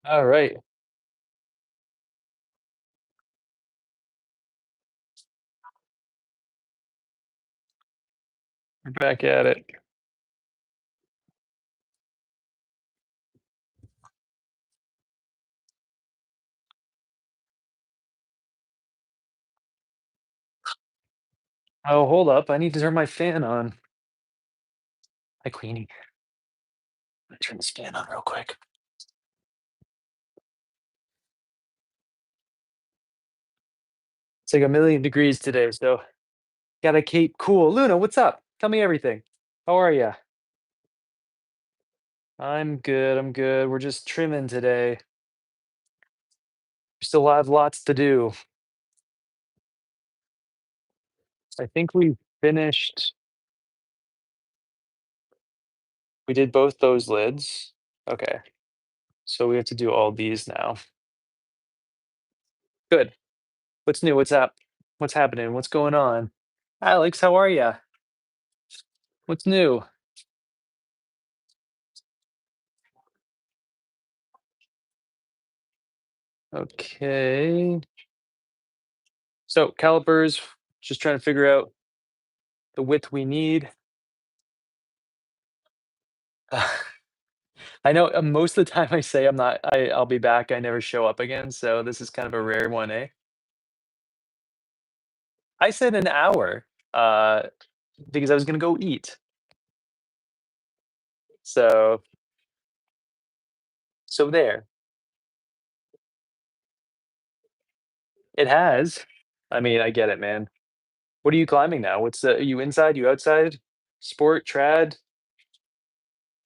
All right, we're back at it. Oh, hold up. I need to turn my fan on. Hi, Queenie. Let me turn this fan on real quick. It's like a million degrees today, so gotta keep cool. Luna, what's up? Tell me everything. How are you? I'm good. I'm good. We're just trimming today. We still have lots to do. I think we finished. We did both those lids. Okay. So we have to do all these now. Good. What's new? What's up? What's happening? What's going on? Alex, how are you? What's new? Okay. So calipers, just trying to figure out the width we need. I know most of the time I say I'll be back, I never show up again. So this is kind of a rare one, eh? I said an hour, because I was gonna go eat. So so there. It has. I mean, I get it, man. What are you climbing now? Are you inside? You outside? Sport, trad,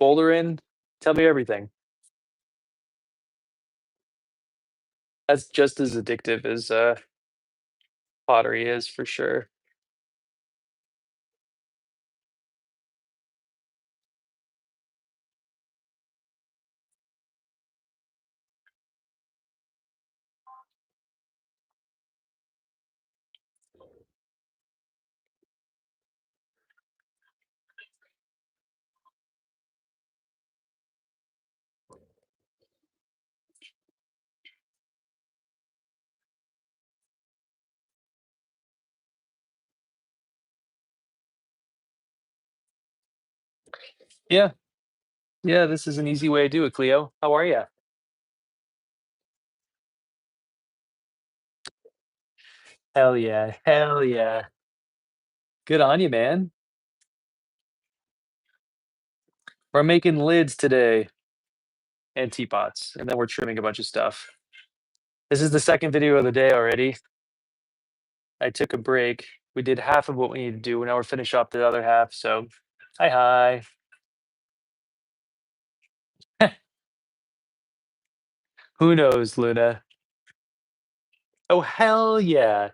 bouldering? Tell me everything. That's just as addictive as pottery is for sure. Yeah. Yeah, this is an easy way to do it, Cleo. How are you? Hell yeah. Hell yeah. Good on you, man. We're making lids today and teapots, and then we're trimming a bunch of stuff. This is the second video of the day already. I took a break. We did half of what we need to do. Now we're finished off the other half. So, hi. Who knows, Luna? Oh, hell yeah.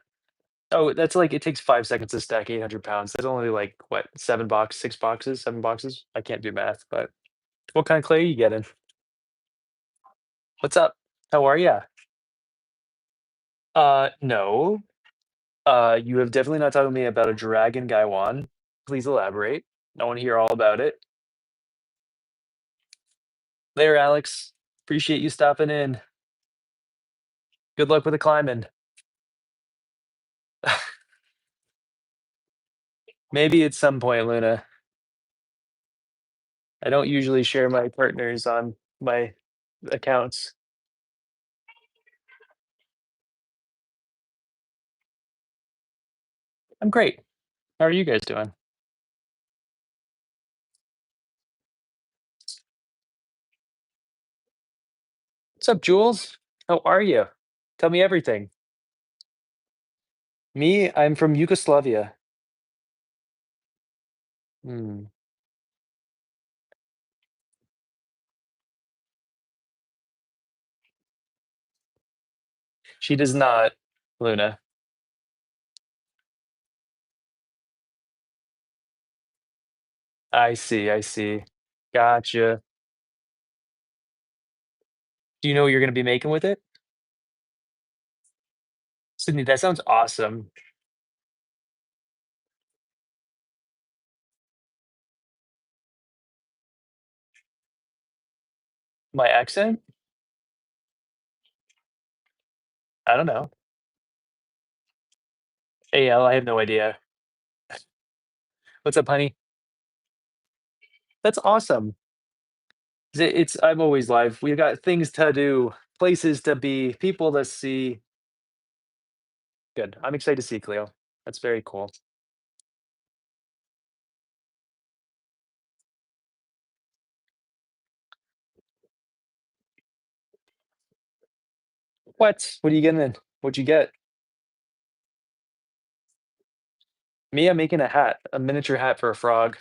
Oh, that's like it takes 5 seconds to stack 800 pounds. That's only like what, 6 boxes, 7 boxes? I can't do math, but what kind of clay are you getting? What's up? How are you? No. You have definitely not talked to me about a dragon Gaiwan. Please elaborate. I want to hear all about it. There, Alex. Appreciate you stopping in. Good luck with the climbing. Maybe at some point, Luna. I don't usually share my partners on my accounts. I'm great. How are you guys doing? What's up, Jules? How are you? Tell me everything. Me, I'm from Yugoslavia. Hmm. She does not, Luna. I see. Gotcha. Do you know what you're gonna be making with it? Sydney, that sounds awesome. My accent? I don't know. AL, I have no idea. What's up, honey? That's awesome. It's I'm always live. We got things to do, places to be, people to see. Good. I'm excited to see Cleo. That's very cool. What? What are you getting? What'd you get? Me, I'm making a hat, a miniature hat for a frog.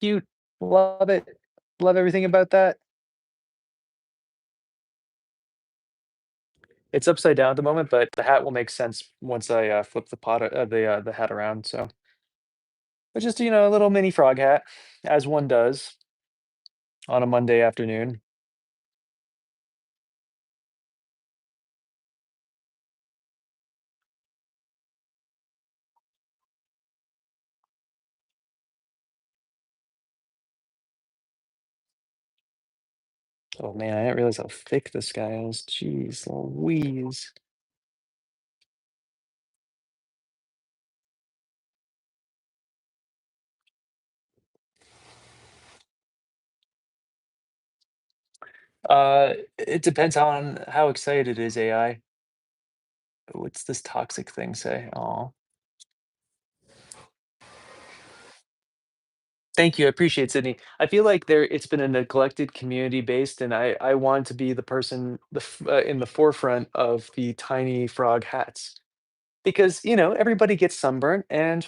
Cute. Love it. Love everything about that. It's upside down at the moment, but the hat will make sense once I flip the hat around. So, but just a little mini frog hat, as one does on a Monday afternoon. Oh man, I didn't realize how thick this guy is. Jeez Louise. It depends on how excited is AI. What's this toxic thing say? Oh, thank you. I appreciate Sydney. I feel like it's been a neglected community based, and I want to be the person in the forefront of the tiny frog hats because everybody gets sunburnt, and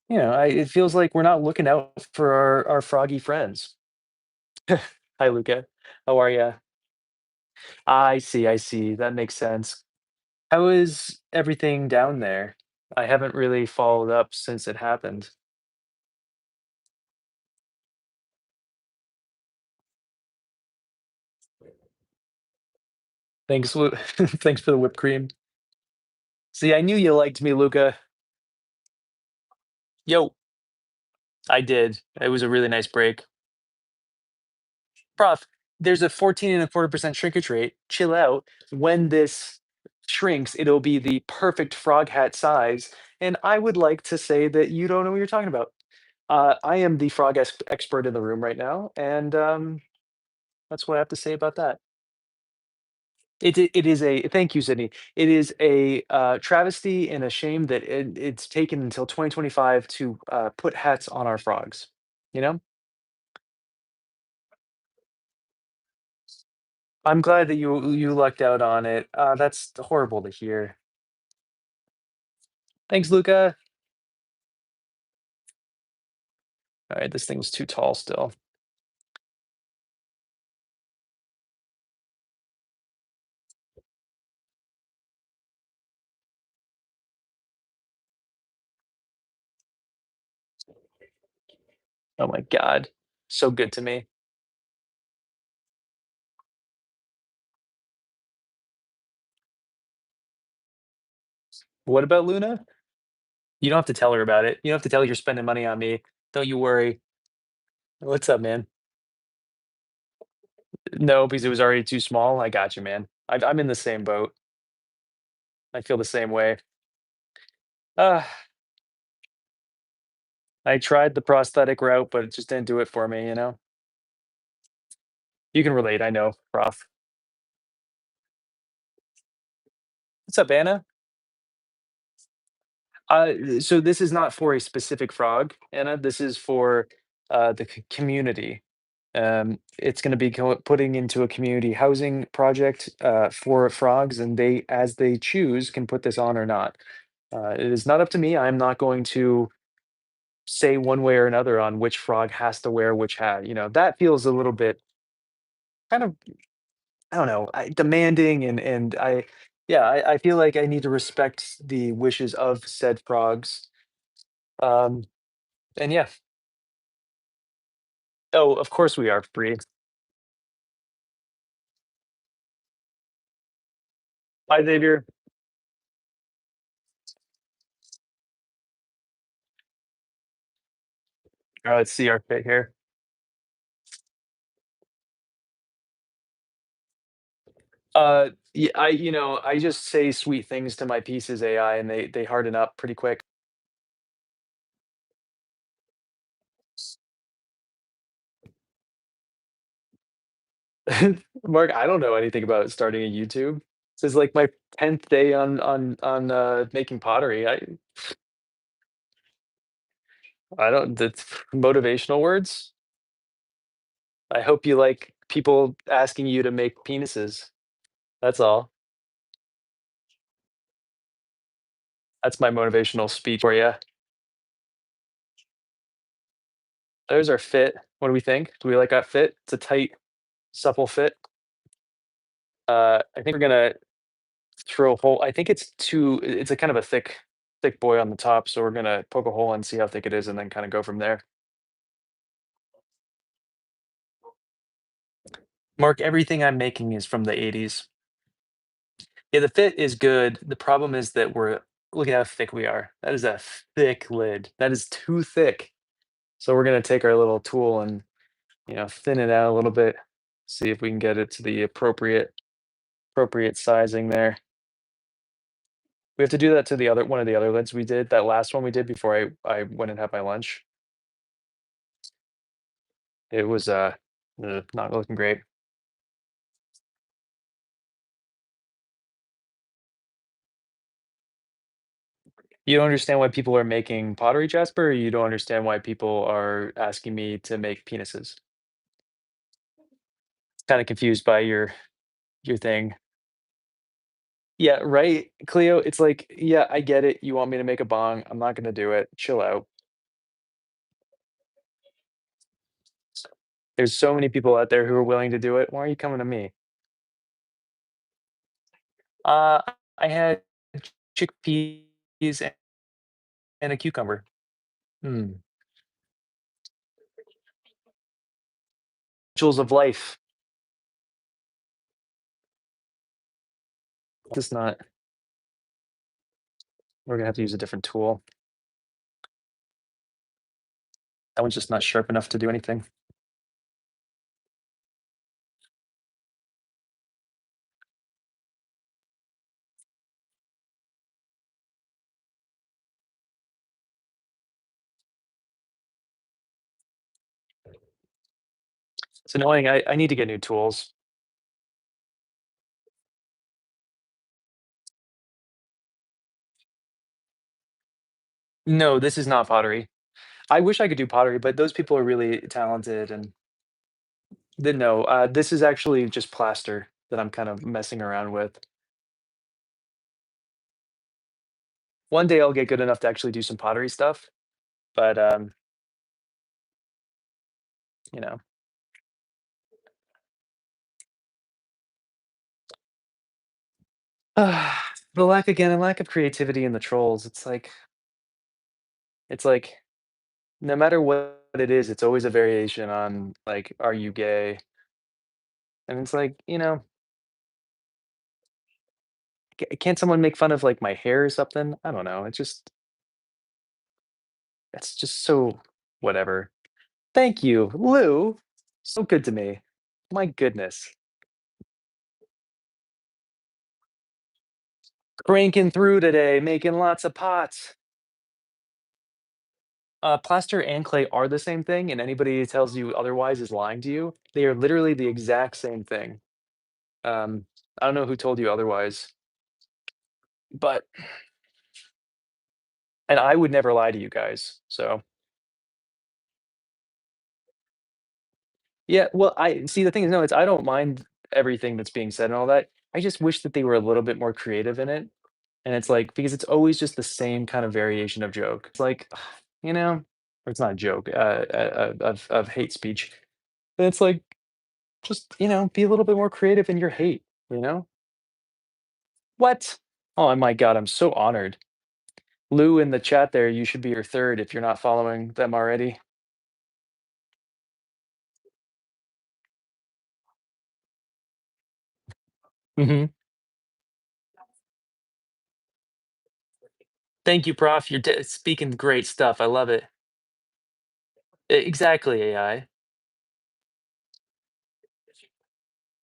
it feels like we're not looking out for our froggy friends. Hi, Luca. How are you? I see. I see. That makes sense. How is everything down there? I haven't really followed up since it happened. Thanks, thanks for the whipped cream. See, I knew you liked me, Luca. Yo, I did. It was a really nice break. Prof, there's a 14.25% shrinkage rate. Chill out. When this shrinks, it'll be the perfect frog hat size. And I would like to say that you don't know what you're talking about. I am the frog expert in the room right now, and that's what I have to say about that. It is a thank you, Sydney. It is a travesty and a shame that it's taken until 2025 to put hats on our frogs. You know, I'm glad that you lucked out on it. That's horrible to hear. Thanks, Luca. All right, this thing was too tall still. Oh my god, so good to me. What about Luna? You don't have to tell her about it. You don't have to tell her you're spending money on me. Don't you worry. What's up, man? No, because it was already too small. I got you, man. I'm in the same boat. I feel the same way. Uh, I tried the prosthetic route, but it just didn't do it for me. You can relate, I know, Prof. What's up, Anna? So this is not for a specific frog, Anna. This is for the community. It's going to be putting into a community housing project for frogs, and as they choose, can put this on or not. It is not up to me. I'm not going to say one way or another on which frog has to wear which hat. That feels a little bit kind of I don't know, demanding and I feel like I need to respect the wishes of said frogs. Um, and yeah. Oh, of course we are free. Bye, Xavier. Let's see our fit here. Yeah, I just say sweet things to my pieces AI, and they harden up pretty quick. Mark, I don't know anything about starting a YouTube. This is like my 10th day on making pottery. I don't that's motivational words. I hope you like people asking you to make penises. That's all. That's my motivational speech for you. There's our fit. What do we think? Do we like that fit? It's a tight, supple fit. I think we're gonna throw a hole. I think it's a kind of a thick boy on the top, so we're gonna poke a hole and see how thick it is and then kind of go from there. Mark, everything I'm making is from the 80s. Yeah, the fit is good. The problem is that look at how thick we are. That is a thick lid. That is too thick. So we're gonna take our little tool and thin it out a little bit. See if we can get it to the appropriate sizing there. We have to do that to the other one of the other lids we did. That last one we did before I went and had my lunch. It was not looking great. You don't understand why people are making pottery, Jasper, or you don't understand why people are asking me to make penises? Kind of confused by your thing. Yeah, right, Cleo. It's like, yeah, I get it. You want me to make a bong. I'm not gonna do it. Chill out. There's so many people out there who are willing to do it. Why are you coming to me? Uh, I had chickpeas and a cucumber. Hmm. Jewels of life. Just not. We're gonna have to use a different tool. That one's just not sharp enough to do anything. It's annoying. I need to get new tools. No, this is not pottery. I wish I could do pottery, but those people are really talented and then no, this is actually just plaster that I'm kind of messing around with. One day I'll get good enough to actually do some pottery stuff, but you know, the lack of creativity in the trolls. It's like no matter what it is, it's always a variation on like, are you gay? And it's like, can't someone make fun of like my hair or something? I don't know. It's just so whatever. Thank you, Lou. So good to me. My goodness. Cranking through today, making lots of pots. Plaster and clay are the same thing, and anybody who tells you otherwise is lying to you. They are literally the exact same thing. Um, I don't know who told you otherwise, but and I would never lie to you guys. So yeah, well, I see the thing is no, it's I don't mind everything that's being said and all that. I just wish that they were a little bit more creative in it. And it's like because it's always just the same kind of variation of joke. It's like, or it's not a joke, of hate speech. But it's like, just, be a little bit more creative in your hate, you know? What? Oh my god, I'm so honored. Lou in the chat there, you should be your third if you're not following them already. Mhm. Thank you, Prof. You're speaking great stuff. I love it. Exactly, AI.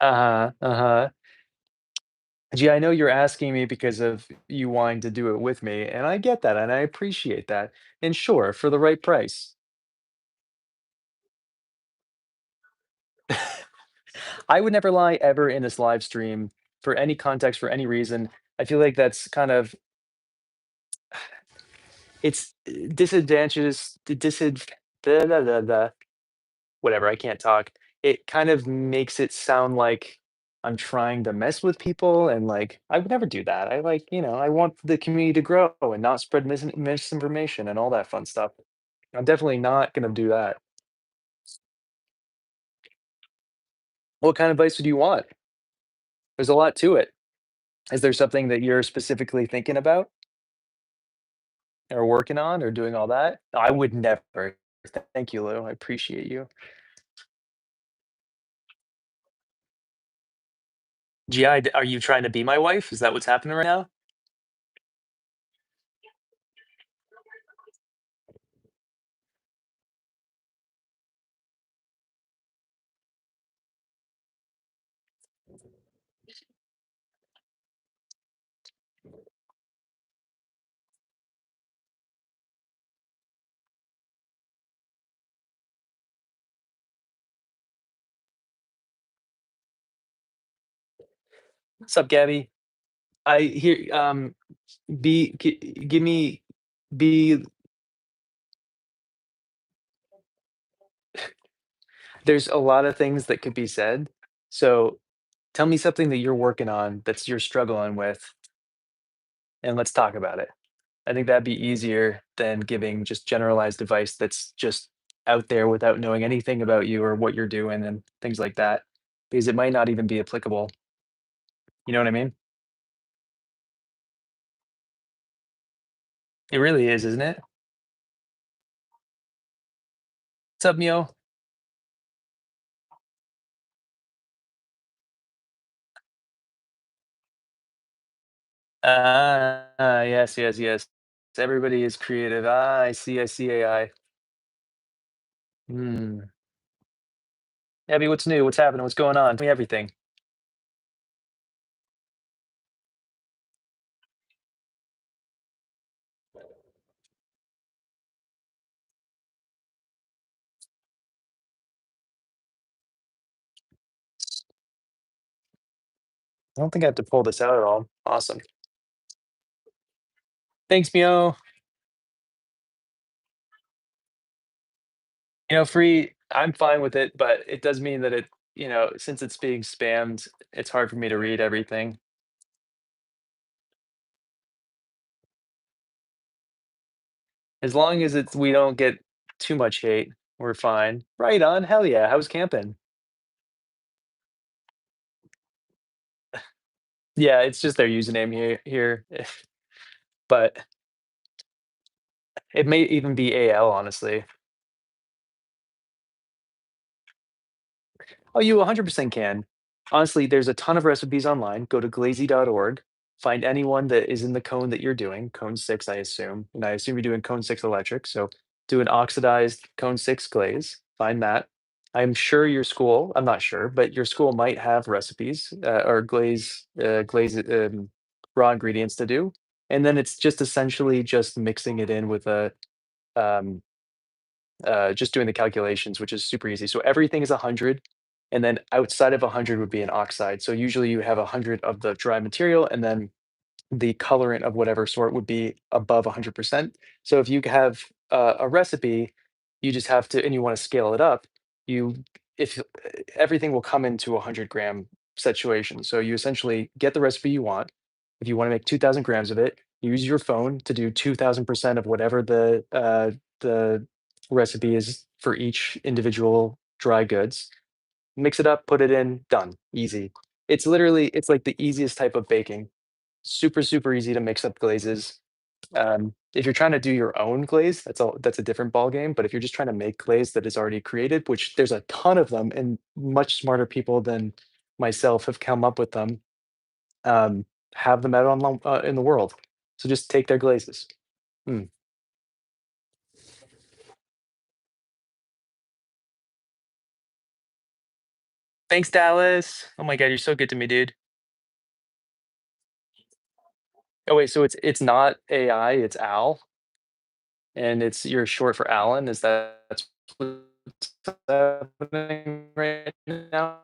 Uh-huh. Uh-huh. Gee, I know you're asking me because of you wanting to do it with me, and I get that, and I appreciate that. And sure, for the right price. I would never lie ever in this live stream for any context, for any reason. I feel like that's kind of it's disadvantageous, whatever. I can't talk. It kind of makes it sound like I'm trying to mess with people, and like I would never do that. I like, I want the community to grow and not spread misinformation and all that fun stuff. I'm definitely not gonna do that. What kind of advice would you want? There's a lot to it. Is there something that you're specifically thinking about or working on or doing all that? I would never. Thank you, Lou. I appreciate you. GI, are you trying to be my wife? Is that what's happening right now? What's up, Gabby? I hear. Give me. Be. There's a lot of things that could be said. So tell me something that you're working on that's you're struggling with, and let's talk about it. I think that'd be easier than giving just generalized advice that's just out there without knowing anything about you or what you're doing and things like that, because it might not even be applicable. You know what I mean? It really is, isn't it? What's up, Mio? Yes, yes, yes. Everybody is creative. I see AI. Hmm. Abby, what's new? What's happening? What's going on? Tell me everything. I don't think I have to pull this out at all. Awesome. Thanks, Mio. Free, I'm fine with it, but it does mean that since it's being spammed, it's hard for me to read everything. As long as we don't get too much hate, we're fine. Right on. Hell yeah. How's camping? Yeah, it's just their username here. But it may even be AL, honestly. Oh, you 100% can. Honestly, there's a ton of recipes online. Go to glazy.org. Find anyone that is in the cone that you're doing, cone 6, I assume. And I assume you're doing cone 6 electric. So do an oxidized cone 6 glaze. Find that. I'm sure your school, I'm not sure, but your school might have recipes or glaze raw ingredients to do. And then it's just essentially just mixing it in with um, just doing the calculations, which is super easy. So everything is 100, and then outside of 100 would be an oxide. So usually you have 100 of the dry material, and then the colorant of whatever sort would be above 100%. So if you have a recipe, you just have to, and you want to scale it up, you if everything will come into a 100-gram situation. So you essentially get the recipe you want. If you want to make 2,000 grams of it, use your phone to do 2,000% of whatever the recipe is for each individual dry goods. Mix it up, put it in, done, easy. It's like the easiest type of baking. Super, super easy to mix up glazes. If you're trying to do your own glaze, that's a different ball game. But if you're just trying to make glaze that is already created, which there's a ton of them, and much smarter people than myself have come up with them, um, have them out in the world. So just take their glazes. Hmm. Thanks, Dallas. Oh my God, you're so good to me, dude. Oh wait, so it's not AI, it's Al, and it's you're short for Alan. Is that's what's happening right now?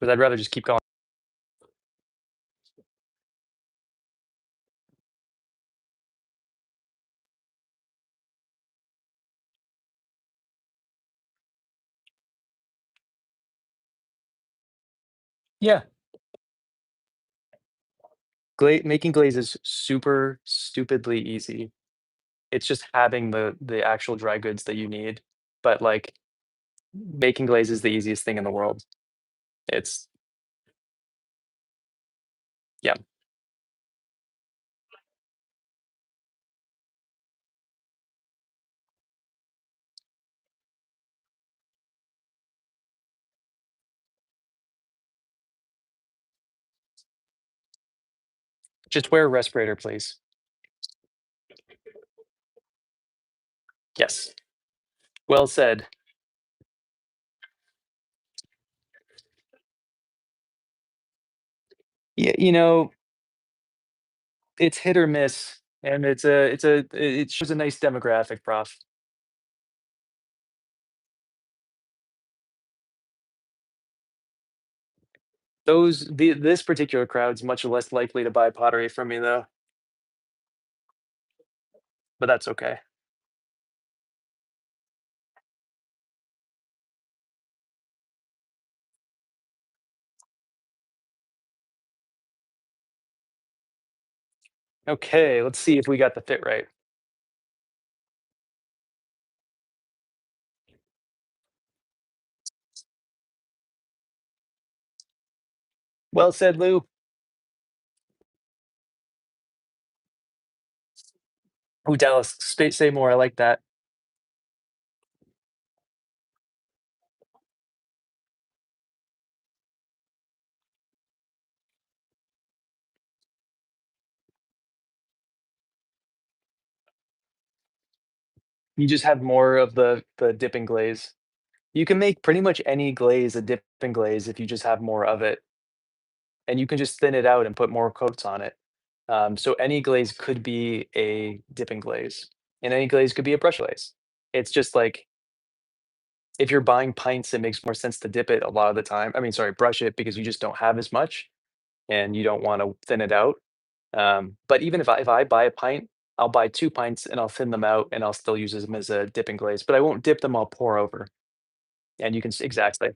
Because I'd rather just keep going. Yeah, making glaze is super stupidly easy. It's just having the actual dry goods that you need. But like making glaze is the easiest thing in the world. It's yeah, just wear a respirator, please. Yes, well said. Yeah, it's hit or miss, and it shows a nice demographic, Prof. This particular crowd's much less likely to buy pottery from me though, but that's okay. Okay, let's see if we got the fit right. Well said, Lou. Ooh, Dallas, say more. I like that. You just have more of the dipping glaze. You can make pretty much any glaze a dipping glaze if you just have more of it, and you can just thin it out and put more coats on it. So any glaze could be a dipping glaze, and any glaze could be a brush glaze. It's just like if you're buying pints, it makes more sense to dip it a lot of the time. I mean, sorry, brush it because you just don't have as much and you don't want to thin it out. But even if I buy a pint, I'll buy 2 pints and I'll thin them out and I'll still use them as a dipping glaze. But I won't dip them. I'll pour over, and you can exactly.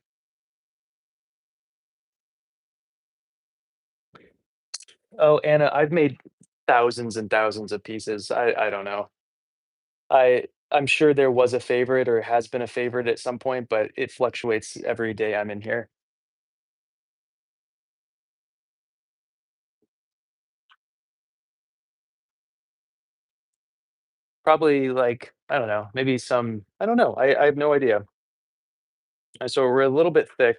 Oh, Anna, I've made thousands and thousands of pieces. I don't know. I'm sure there was a favorite or has been a favorite at some point, but it fluctuates every day I'm in here. Probably like, I don't know, maybe some I don't know. I have no idea. So we're a little bit thick,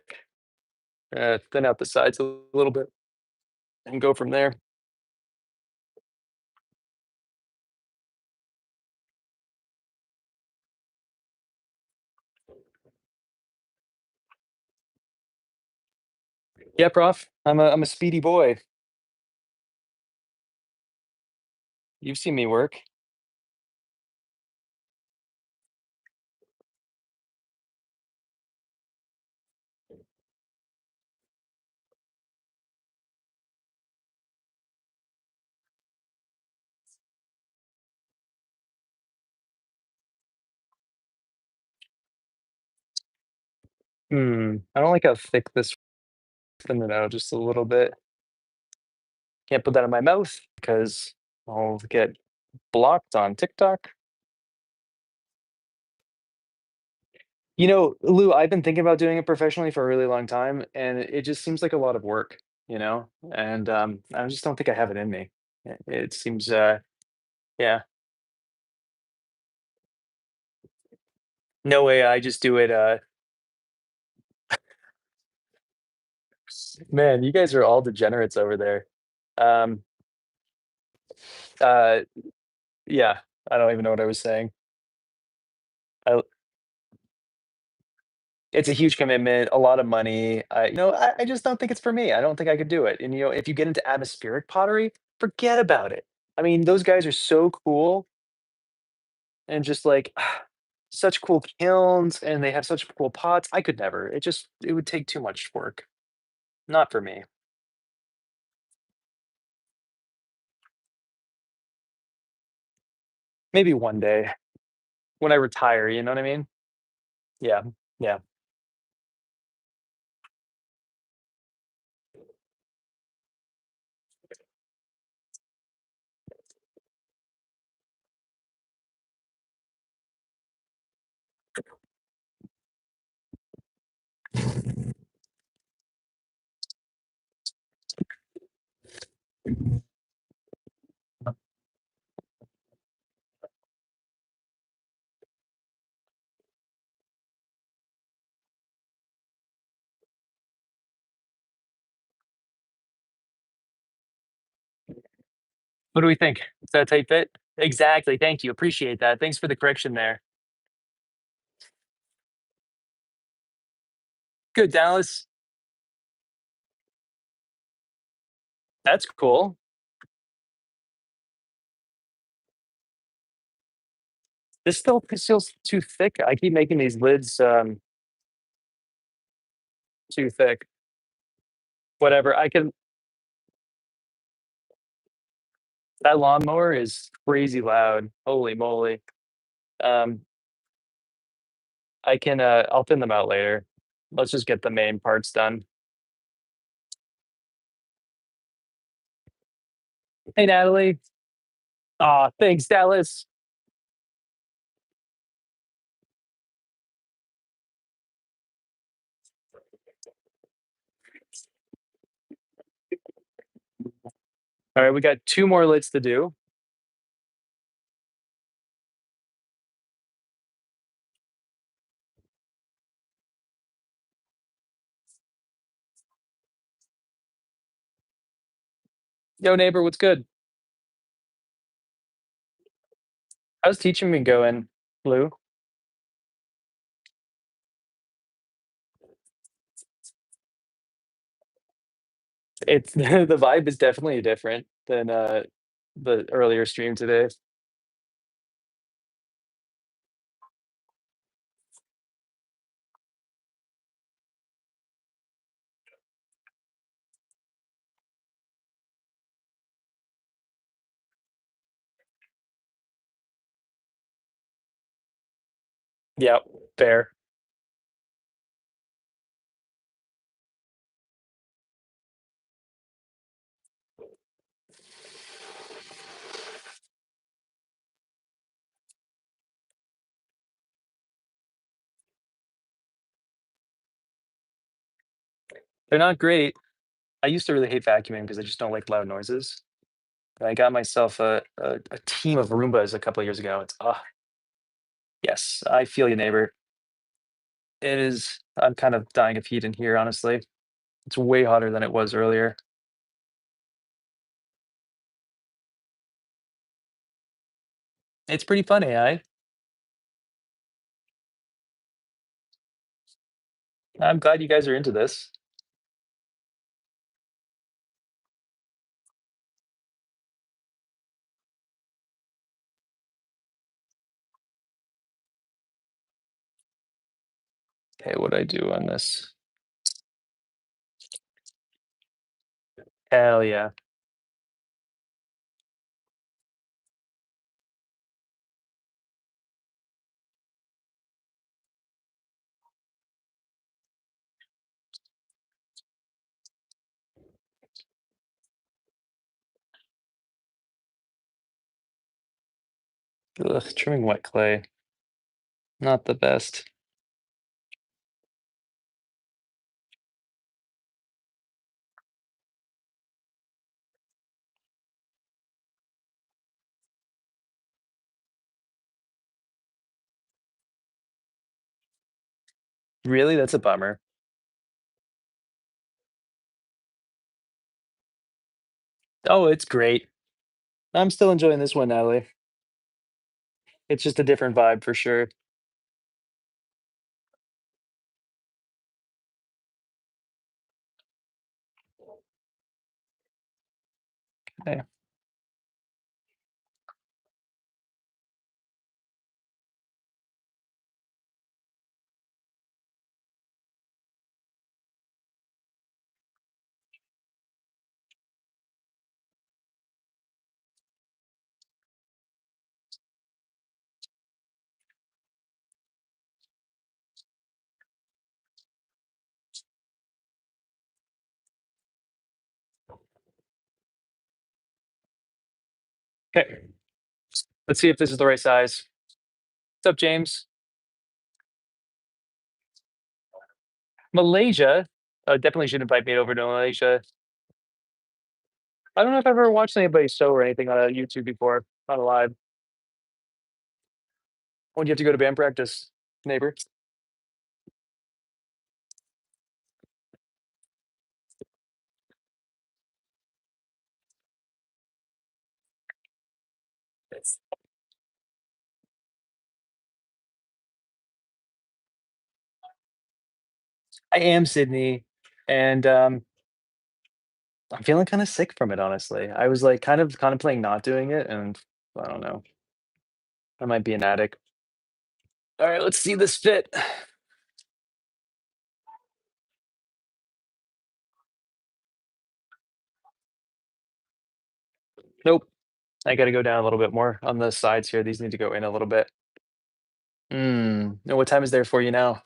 thin out the sides a little bit and go from there. Yeah, prof. I'm a speedy boy. You've seen me work. I don't like how thick this thin it out just a little bit. Can't put that in my mouth because I'll get blocked on TikTok. Lou, I've been thinking about doing it professionally for a really long time, and it just seems like a lot of work, and I just don't think I have it in me. It seems, yeah, no way. I just do it. Man, you guys are all degenerates over there. Um, uh, yeah, I don't even know what I was saying. I, It's a huge commitment, a lot of money. I just don't think it's for me. I don't think I could do it. And if you get into atmospheric pottery, forget about it. I mean, those guys are so cool and just like such cool kilns, and they have such cool pots. I could never. It would take too much work. Not for me. Maybe one day when I retire, you know what I mean? Yeah. Yeah. What do we think? Is that a tight fit? Exactly. Thank you. Appreciate that. Thanks for the correction there. Good, Dallas. That's cool. This feels too thick. I keep making these lids too thick. Whatever. That lawnmower is crazy loud. Holy moly. Um, I'll thin them out later. Let's just get the main parts done. Hey, Natalie. Aw, thanks, Dallas. All right, we got two more lids to do. Yo, neighbor, what's good? How's teaching been going, Blue? It's the vibe is definitely different than the earlier stream today. Yeah, fair. They're not great. I used to really hate vacuuming because I just don't like loud noises. And I got myself a team of Roombas a couple of years ago. It's yes, I feel you, neighbor. It is. I'm kind of dying of heat in here, honestly. It's way hotter than it was earlier. It's pretty fun, AI. I'm glad you guys are into this. Okay, what do I do on this? Hell yeah. Ugh, trimming wet clay. Not the best. Really? That's a bummer. Oh, it's great. I'm still enjoying this one, Natalie. It's just a different vibe for sure. Okay. Okay. Let's see if this is the right size. What's up, James? Malaysia. Definitely should invite me over to Malaysia. I don't know if I've ever watched anybody sew or anything on a YouTube before, not live. When do you have to go to band practice, neighbor? I am Sydney, and I'm feeling kind of sick from it, honestly. I was like kind of playing not doing it, and I don't know. I might be an addict. All right, let's see this fit. Nope. I got to go down a little bit more on the sides here. These need to go in a little bit. And what time is there for you now?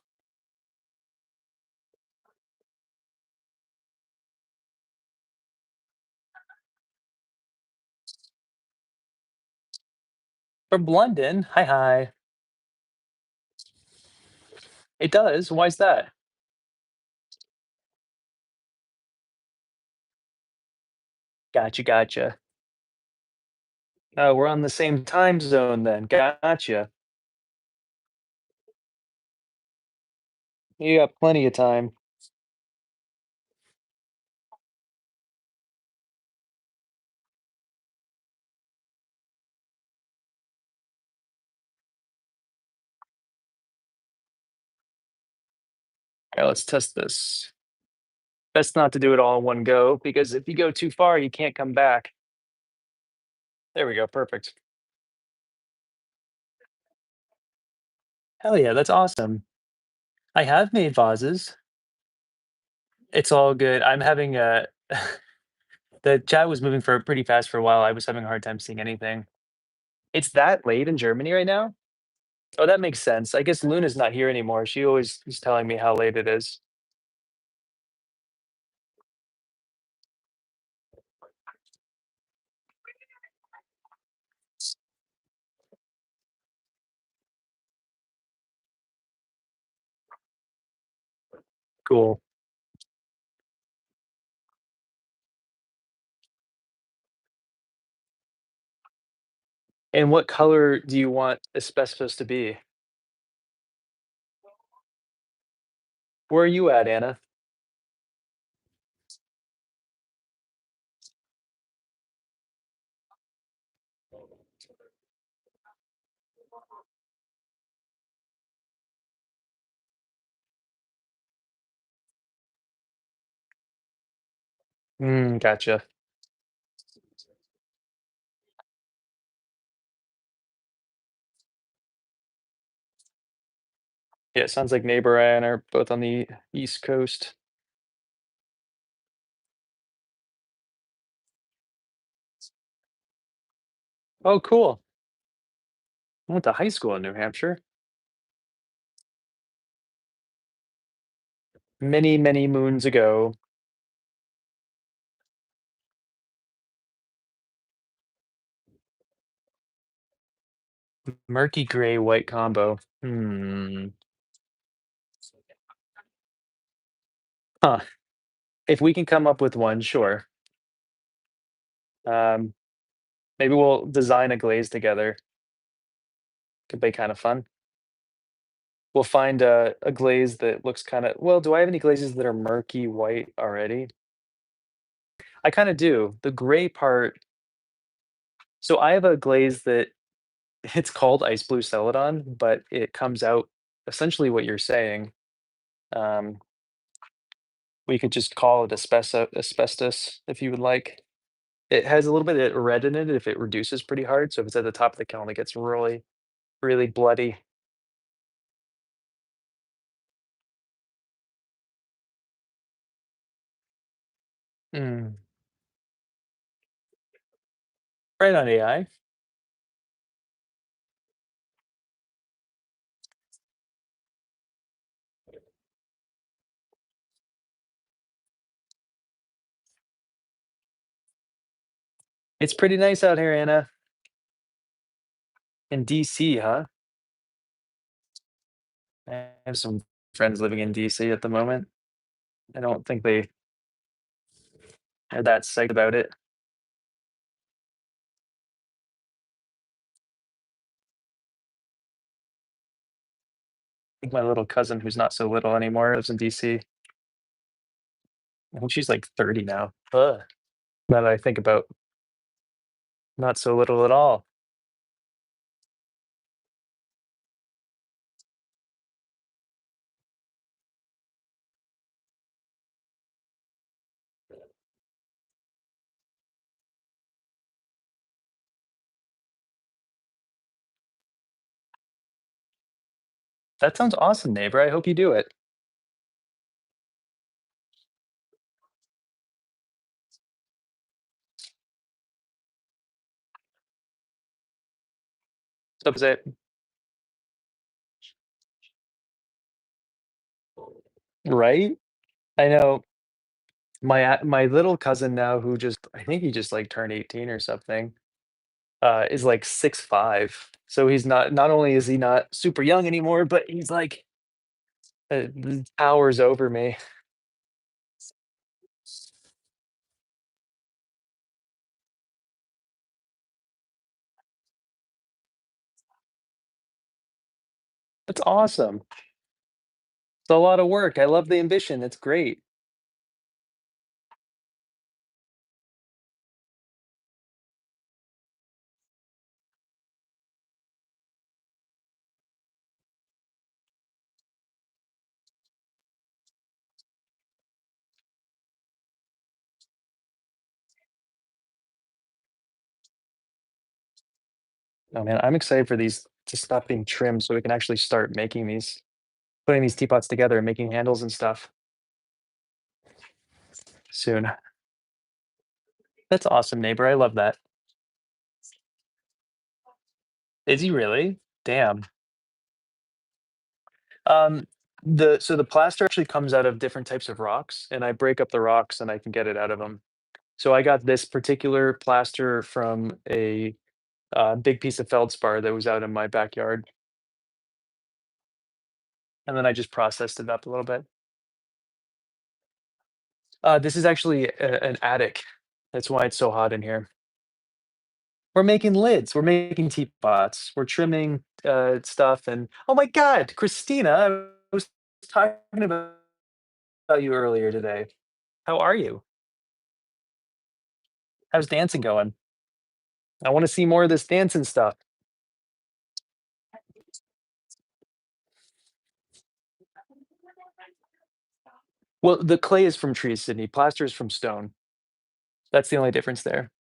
From London. Hi, hi. It does. Why's that? Gotcha, gotcha. Oh, we're on the same time zone then. Gotcha. You got plenty of time. All right, let's test this. Best not to do it all in one go because if you go too far, you can't come back. There we go. Perfect. Hell yeah, that's awesome. I have made vases. It's all good. I'm having a the chat was moving for pretty fast for a while. I was having a hard time seeing anything. It's that late in Germany right now? Oh, that makes sense. I guess Luna's not here anymore. She always is telling me how late it is. Cool. And what color do you want asbestos to be? Where are you at, Anna? Gotcha. Yeah, it sounds like neighbor and I are both on the East Coast. Oh, cool. I went to high school in New Hampshire many, many moons ago. Murky gray white combo. Huh. If we can come up with one, sure. Um, maybe we'll design a glaze together. Could be kind of fun. We'll find a glaze that looks kind of well. Do I have any glazes that are murky white already? I kind of do. The gray part. So I have a glaze that it's called ice blue celadon, but it comes out essentially what you're saying. Um, we could just call it asbestos if you would like. It has a little bit of red in it if it reduces pretty hard, so if it's at the top of the kiln, it gets really, really bloody. Mm. Right on AI. It's pretty nice out here, Anna. In DC, huh? I have some friends living in DC at the moment. I don't think they are that psyched about it. I think my little cousin, who's not so little anymore, lives in DC. I think she's like 30 now. Ugh. Now that I think about not so little at all. That sounds awesome, neighbor. I hope you do it. So is it right? I know my little cousin now who just I think he just like turned 18 or something, is like 6'5". So he's not only is he not super young anymore, but he's like towers over me. That's awesome. It's a lot of work. I love the ambition. It's great. Oh man, I'm excited for these to stop being trimmed so we can actually start making these, putting these teapots together and making handles and stuff soon. That's awesome, neighbor. I love that. Is he really? Damn. Um, the plaster actually comes out of different types of rocks, and I break up the rocks and I can get it out of them. So I got this particular plaster from a big piece of feldspar that was out in my backyard, and then I just processed it up a little bit. This is actually an attic. That's why it's so hot in here. We're making lids. We're making teapots. We're trimming stuff. And oh my God, Christina, I was talking about you earlier today. How are you? How's dancing going? I want to see more of this dancing stuff. Well, the clay is from trees, Sydney. Plaster is from stone. That's the only difference there.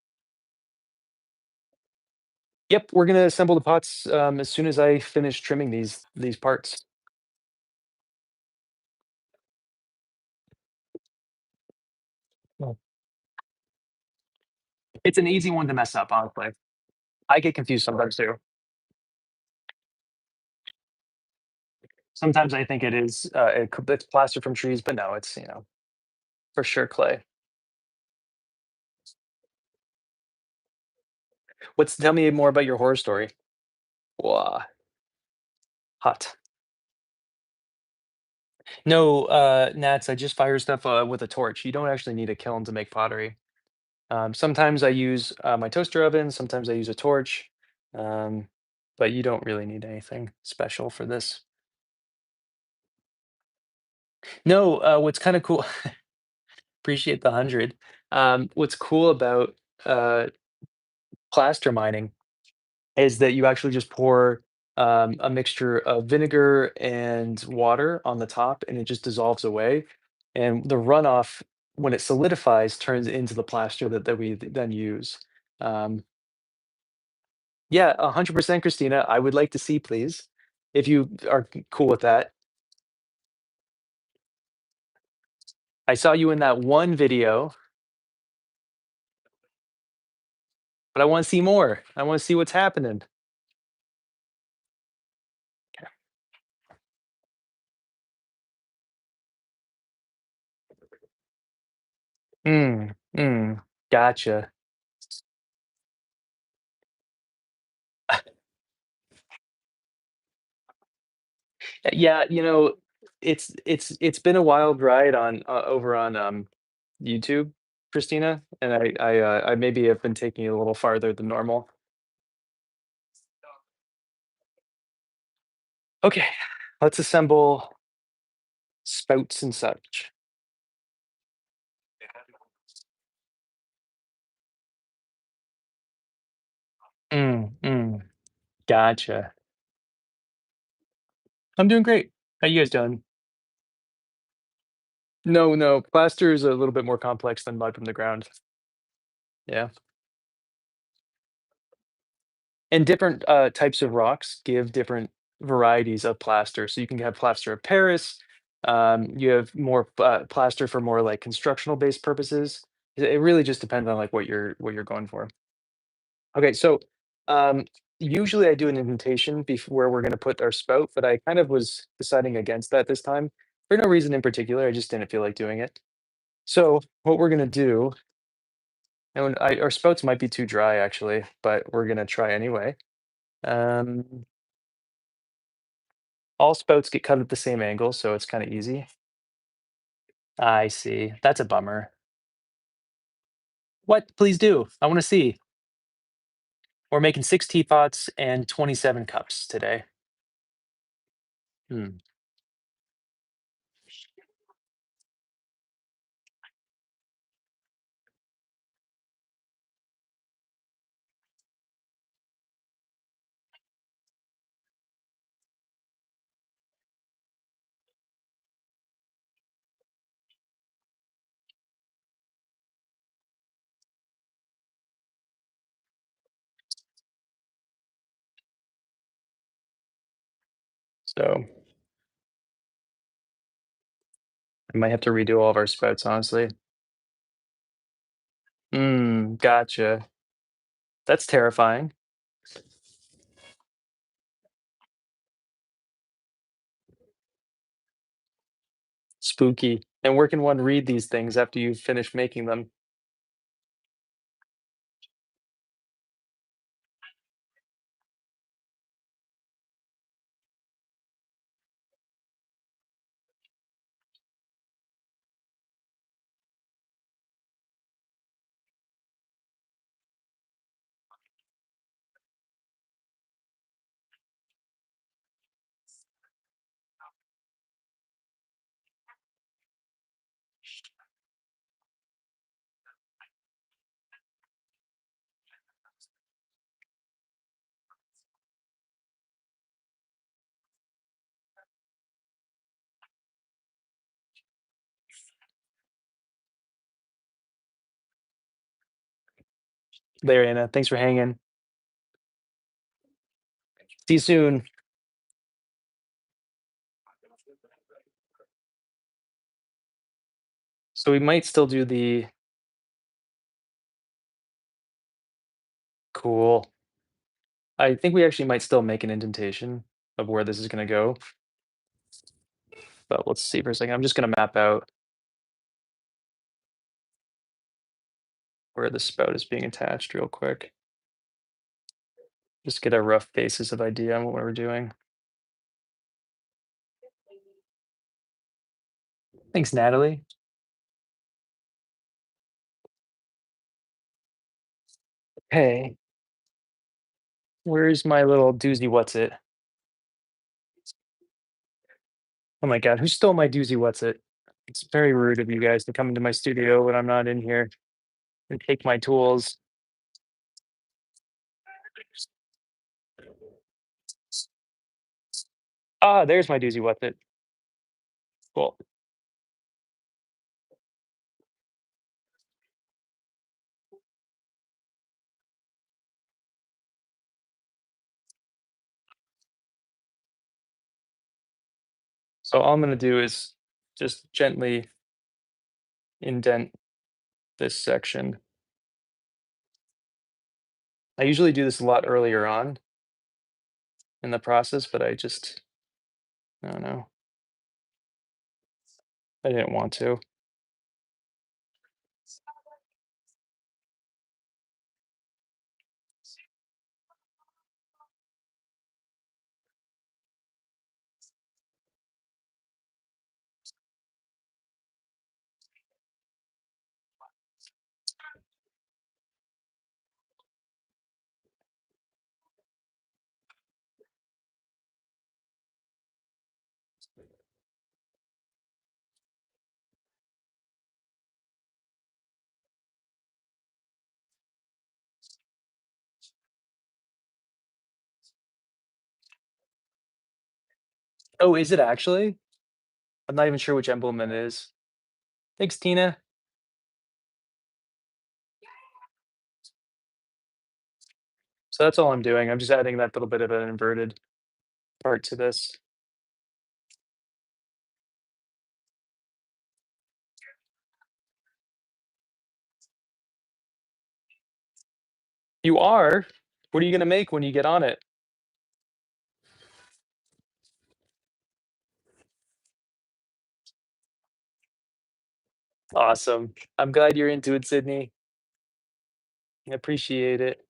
Yep, we're gonna assemble the pots as soon as I finish trimming these parts. Well, it's an easy one to mess up, honestly. I get confused sometimes too. Sometimes I think it is it's plaster from trees, but no, it's for sure clay. What's Tell me more about your horror story. Wow, hot. No, Nats. I just fire stuff with a torch. You don't actually need a kiln to make pottery. Sometimes I use my toaster oven. Sometimes I use a torch, um, but you don't really need anything special for this. No, what's kind of cool. Appreciate the 100. What's cool about uh, plaster mining is that you actually just pour a mixture of vinegar and water on the top, and it just dissolves away. And the runoff when it solidifies, turns into the plaster that we then use. Um, yeah, 100% Christina. I would like to see, please, if you are cool with that. I saw you in that one video, but I want to see more. I want to see what's happening. Mm, mm, gotcha. Yeah, it's been a wild ride on over on YouTube, Christina, and I maybe have been taking it a little farther than normal. Okay, let's assemble spouts and such. Gotcha. I'm doing great. How you guys doing? No, no, plaster is a little bit more complex than mud from the ground. Yeah. And different types of rocks give different varieties of plaster. So you can have plaster of Paris. You have more plaster for more like constructional based purposes. It really just depends on like what you're going for. Okay, so um, usually I do an indentation before where we're going to put our spout, but I kind of was deciding against that this time for no reason in particular. I just didn't feel like doing it. So what we're going to do, and our spouts might be too dry actually, but we're going to try anyway. Um, all spouts get cut at the same angle, so it's kind of easy. I see. That's a bummer. What? Please do. I want to see. We're making 6 teapots and 27 cups today. Hmm. So I might have to redo all of our spouts, honestly. Gotcha. That's terrifying. Spooky. And where can one read these things after you finish making them? There, Anna. Thanks for hanging. See you soon. So we might still do the cool. I think we actually might still make an indentation of where this is going to go. But let's see for a second. I'm just going to map out where the spout is being attached real quick. Just get a rough basis of idea on what we're doing. Thanks, Natalie. Hey, where's my little doozy what's it? Oh my god, who stole my doozy what's it? It's very rude of you guys to come into my studio when I'm not in here and take my tools. Ah, there's my doozy what's it. Cool. So all I'm gonna do is just gently indent this section. I usually do this a lot earlier on in the process, but I don't know, I didn't want to. Oh, is it actually? I'm not even sure which emblem it is. Thanks, Tina. So that's all I'm doing. I'm just adding that little bit of an inverted part to this. You are? What are you gonna make when you get on it? Awesome. I'm glad you're into it, Sydney. I appreciate it.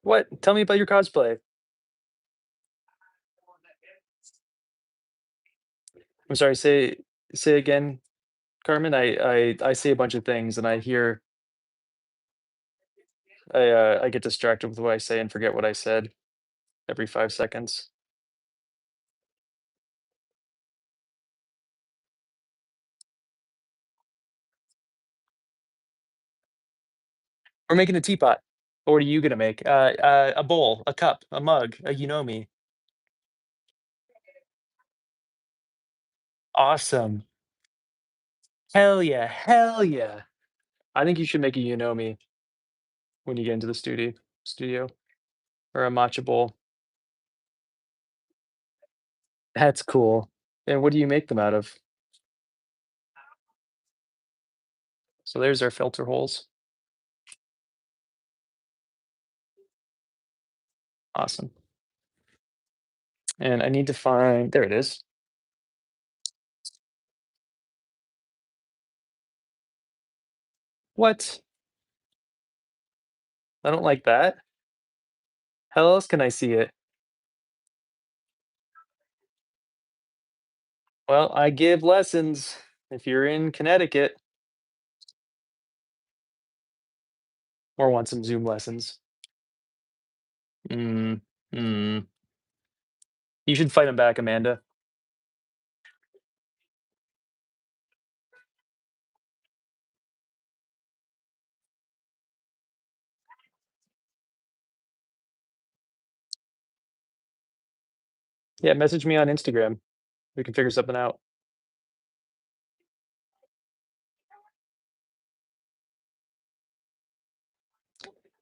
What? Tell me about your cosplay. I'm sorry, say again, Carmen. I say a bunch of things and I get distracted with what I say and forget what I said every 5 seconds. We're making a teapot. What are you gonna make? A bowl, a cup, a mug, a you know me. Awesome. Hell yeah, hell yeah. I think you should make a you know me when you get into the studio or a matcha bowl. That's cool. And what do you make them out of? So there's our filter holes. Awesome. And I need to find, there it is. What? I don't like that. How else can I see it? Well, I give lessons if you're in Connecticut or want some Zoom lessons. Mm, mm. You should fight him back, Amanda. Yeah, message me on Instagram. We can figure something out.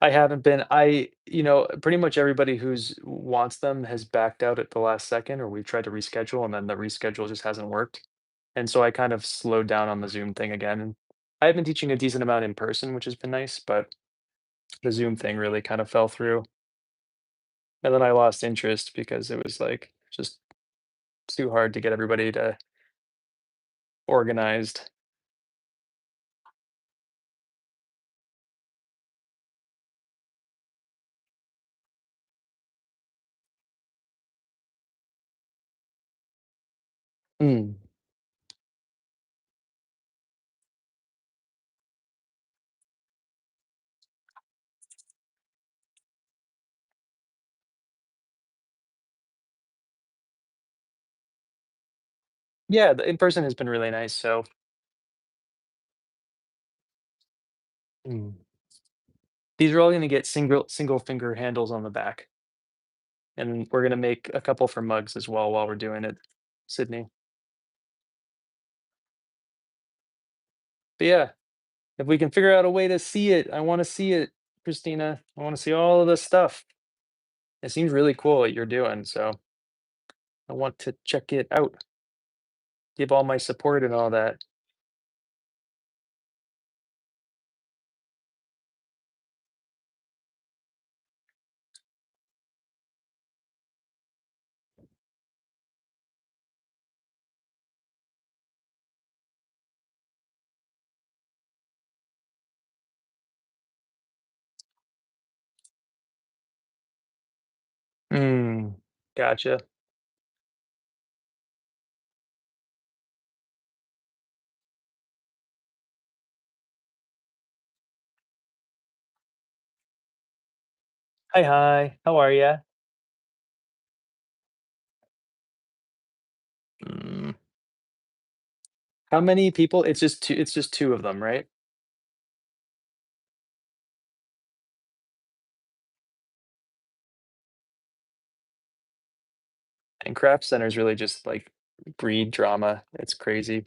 I haven't been. Pretty much everybody who's wants them has backed out at the last second, or we've tried to reschedule, and then the reschedule just hasn't worked. And so I kind of slowed down on the Zoom thing again. And I have been teaching a decent amount in person, which has been nice, but the Zoom thing really kind of fell through. And then I lost interest because it was like just too hard to get everybody to organized. Mm. Yeah, the in person has been really nice. So mm. These are all going to get single finger handles on the back. and we're gonna make a couple for mugs as well while we're doing it, Sydney. But yeah, if we can figure out a way to see it, I want to see it, Christina. I want to see all of this stuff. It seems really cool what you're doing, so I want to check it out. Give all my support and all that. Mm, gotcha. Hi, hi. How are ya? Mm, how many people? It's just two. It's just two of them, right? And craft centers really just like breed drama. It's crazy.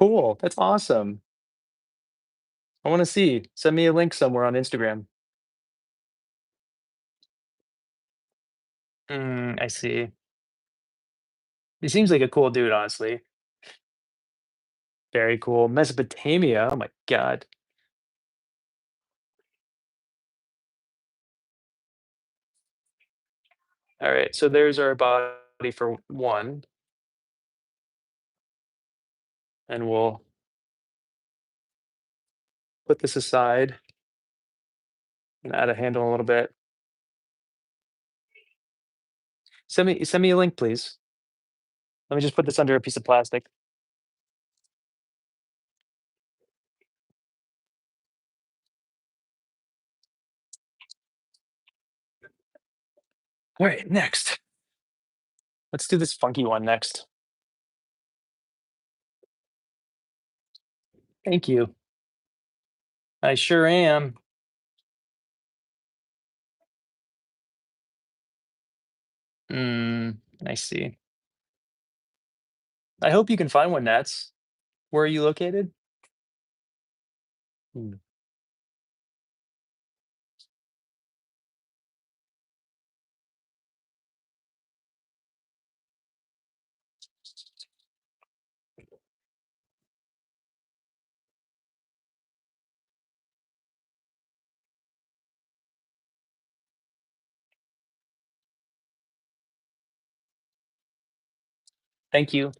Cool. That's awesome. I want to see. Send me a link somewhere on Instagram. I see. He seems like a cool dude, honestly. Very cool. Mesopotamia. Oh my god. All right. So there's our body for one, and we'll put this aside and add a handle a little bit. Send me a link, please. Let me just put this under a piece of plastic. All right, next. Let's do this funky one next. Thank you. I sure am. I see. I hope you can find one, Nats. Where are you located? Hmm, thank you.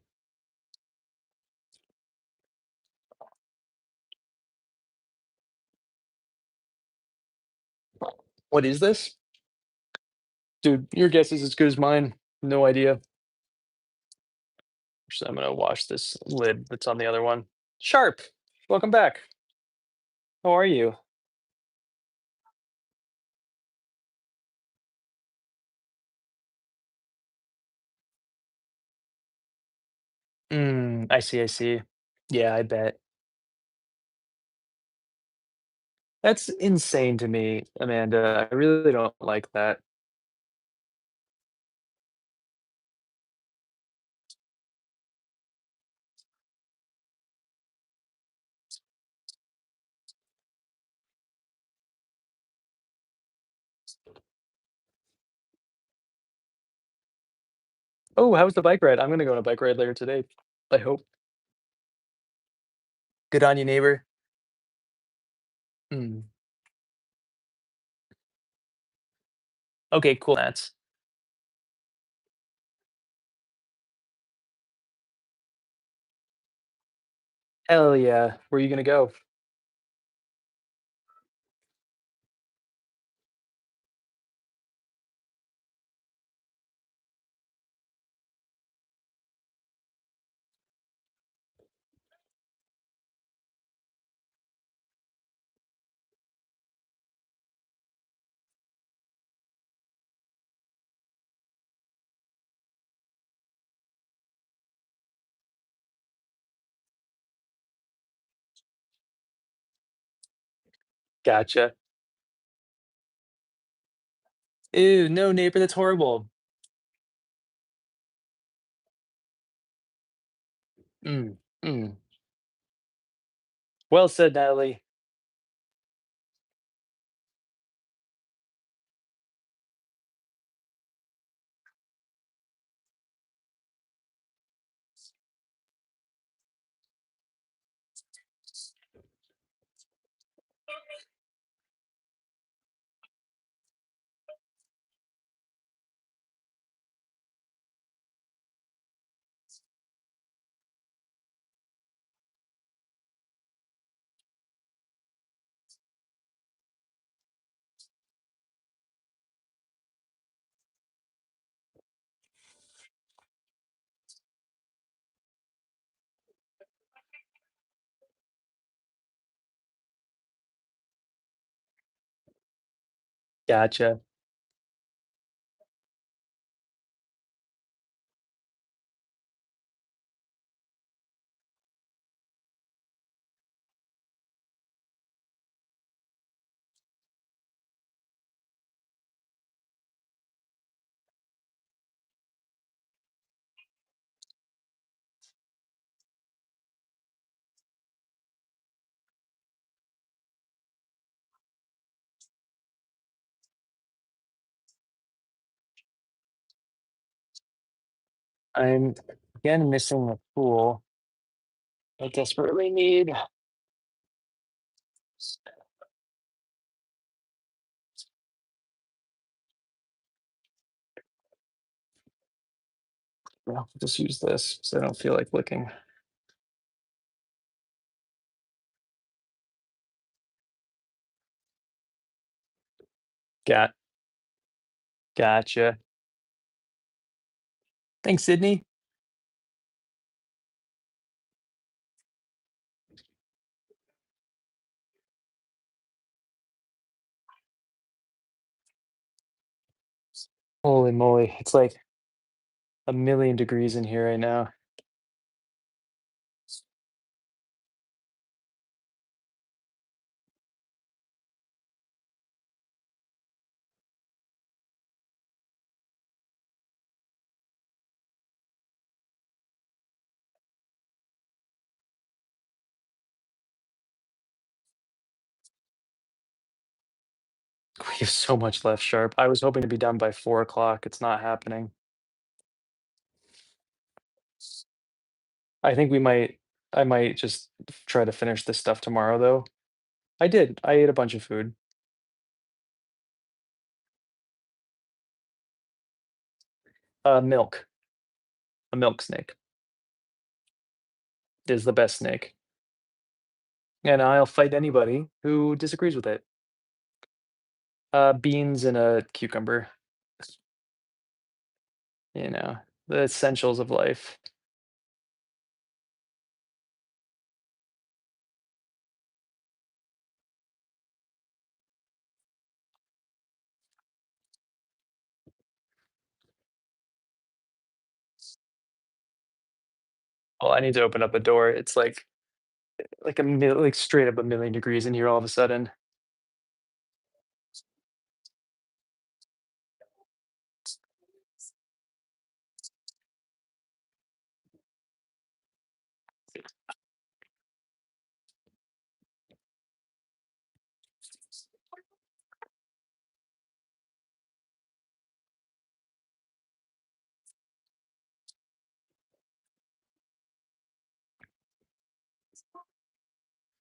What is this? Dude, your guess is as good as mine. No idea. So I'm gonna wash this lid that's on the other one. Sharp. Welcome back. How are you? I see, I see. Yeah, I bet. That's insane to me, Amanda. I really don't like that. Oh, how was the bike ride? I'm gonna go on a bike ride later today. I hope. Good on you, neighbor. Mm. Okay, cool. That's hell yeah. Where are you gonna go? Gotcha. Ew, no, neighbor, that's horrible. Mm, mm. Well said, Natalie. Gotcha. I'm again missing a tool I desperately need. Well, just use this so I don't feel like looking. Got Gotcha. Thanks, Sydney. Holy moly, it's like a million degrees in here right now. We have so much left, Sharp. I was hoping to be done by 4 o'clock. It's not happening. I think I might just try to finish this stuff tomorrow, though. I did. I ate a bunch of food. Milk. A milk snake is the best snake, and I'll fight anybody who disagrees with it. Beans and a cucumber, you know, the essentials of life. Oh, I need to open up a door. It's like straight up a million degrees in here all of a sudden.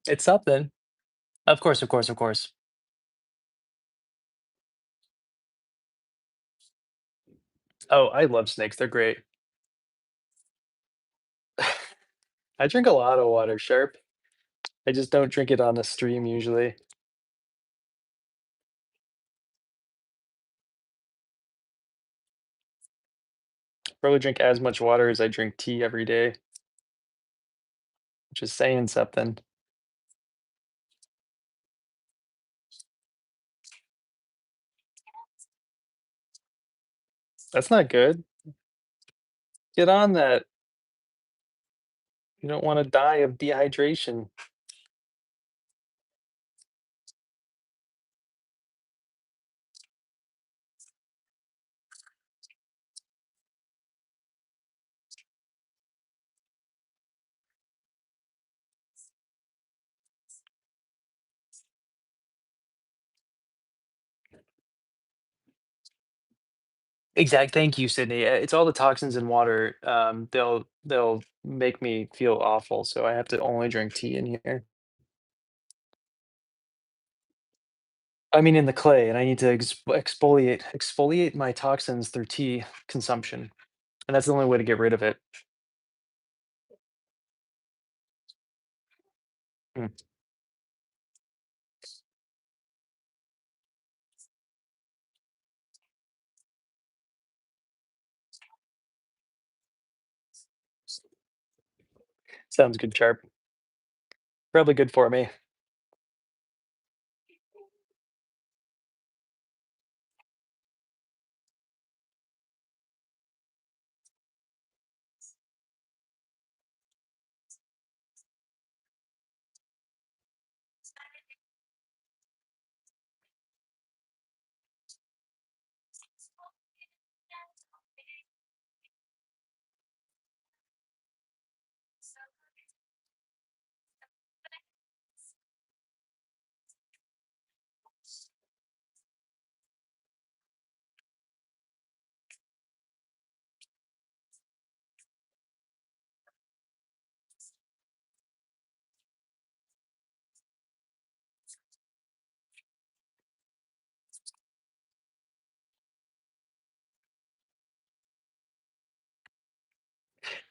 It's something. Of course, of course, of course. Oh, I love snakes. They're great. I drink a lot of water, Sharp. I just don't drink it on the stream usually. Probably drink as much water as I drink tea every day, which is saying something. That's not good. Get on that. You don't want to die of dehydration. Exact. Thank you, Sydney. It's all the toxins in water. They'll make me feel awful, so I have to only drink tea in here. I mean, in the clay, and I need to exfoliate my toxins through tea consumption, and that's the only way to get rid of it. Mm, sounds good, Sharp. Probably good for me.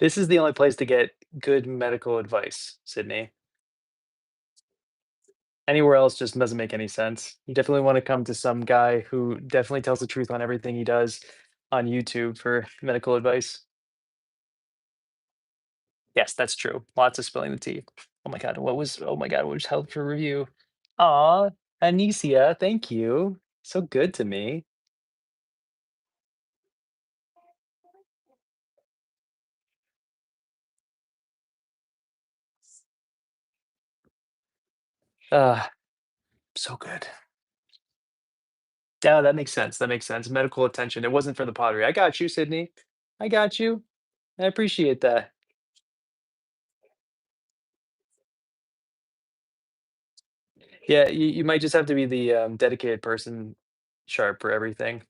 This is the only place to get good medical advice, Sydney. Anywhere else just doesn't make any sense. You definitely want to come to some guy who definitely tells the truth on everything he does on YouTube for medical advice. Yes, that's true. Lots of spilling the tea. Oh my God, what was held for review? Aw, Anicia, thank you. So good to me. Ah, so good. Yeah, that makes sense. That makes sense. Medical attention. It wasn't for the pottery. I got you, Sydney. I got you. I appreciate that. Yeah, you might just have to be the dedicated person sharp for everything.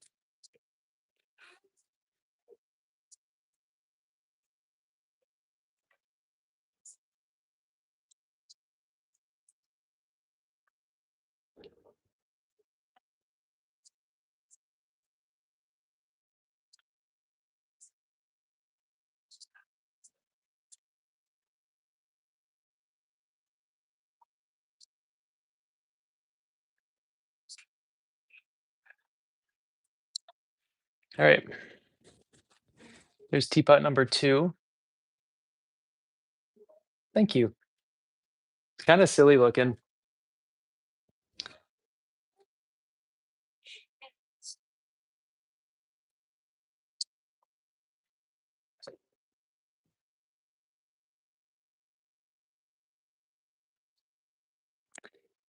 All right. There's teapot number two. Thank you. It's kind of silly looking.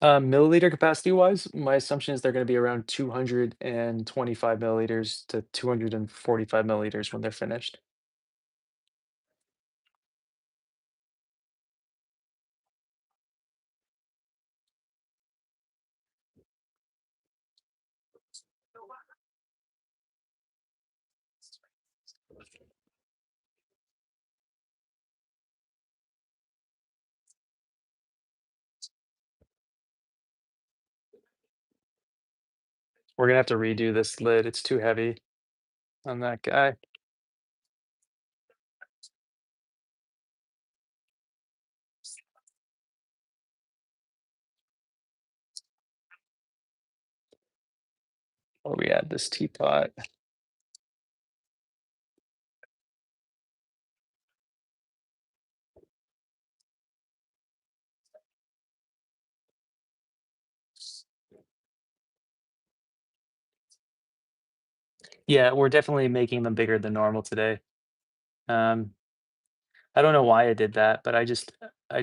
Milliliter capacity wise, my assumption is they're going to be around 225 milliliters to 245 milliliters when they're finished. We're gonna have to redo this lid. It's too heavy on that guy. Where we at this teapot? Yeah, we're definitely making them bigger than normal today. Um, I don't know why I did that, but I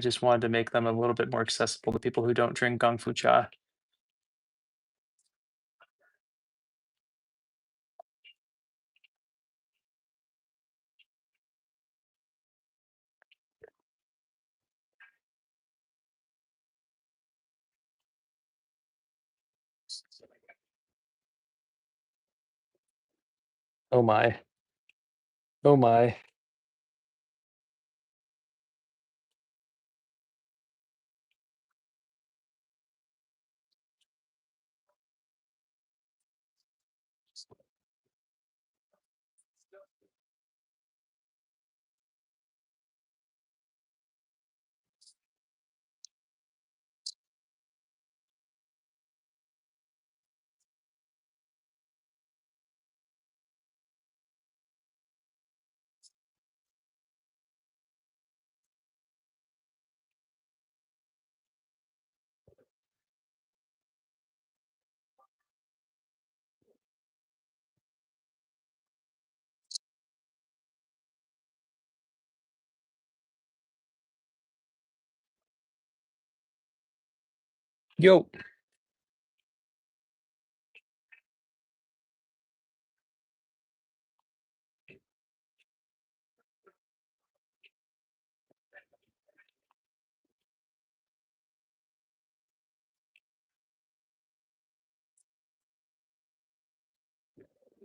just wanted to make them a little bit more accessible to people who don't drink Gong Fu cha. Oh my. Oh my. Yo.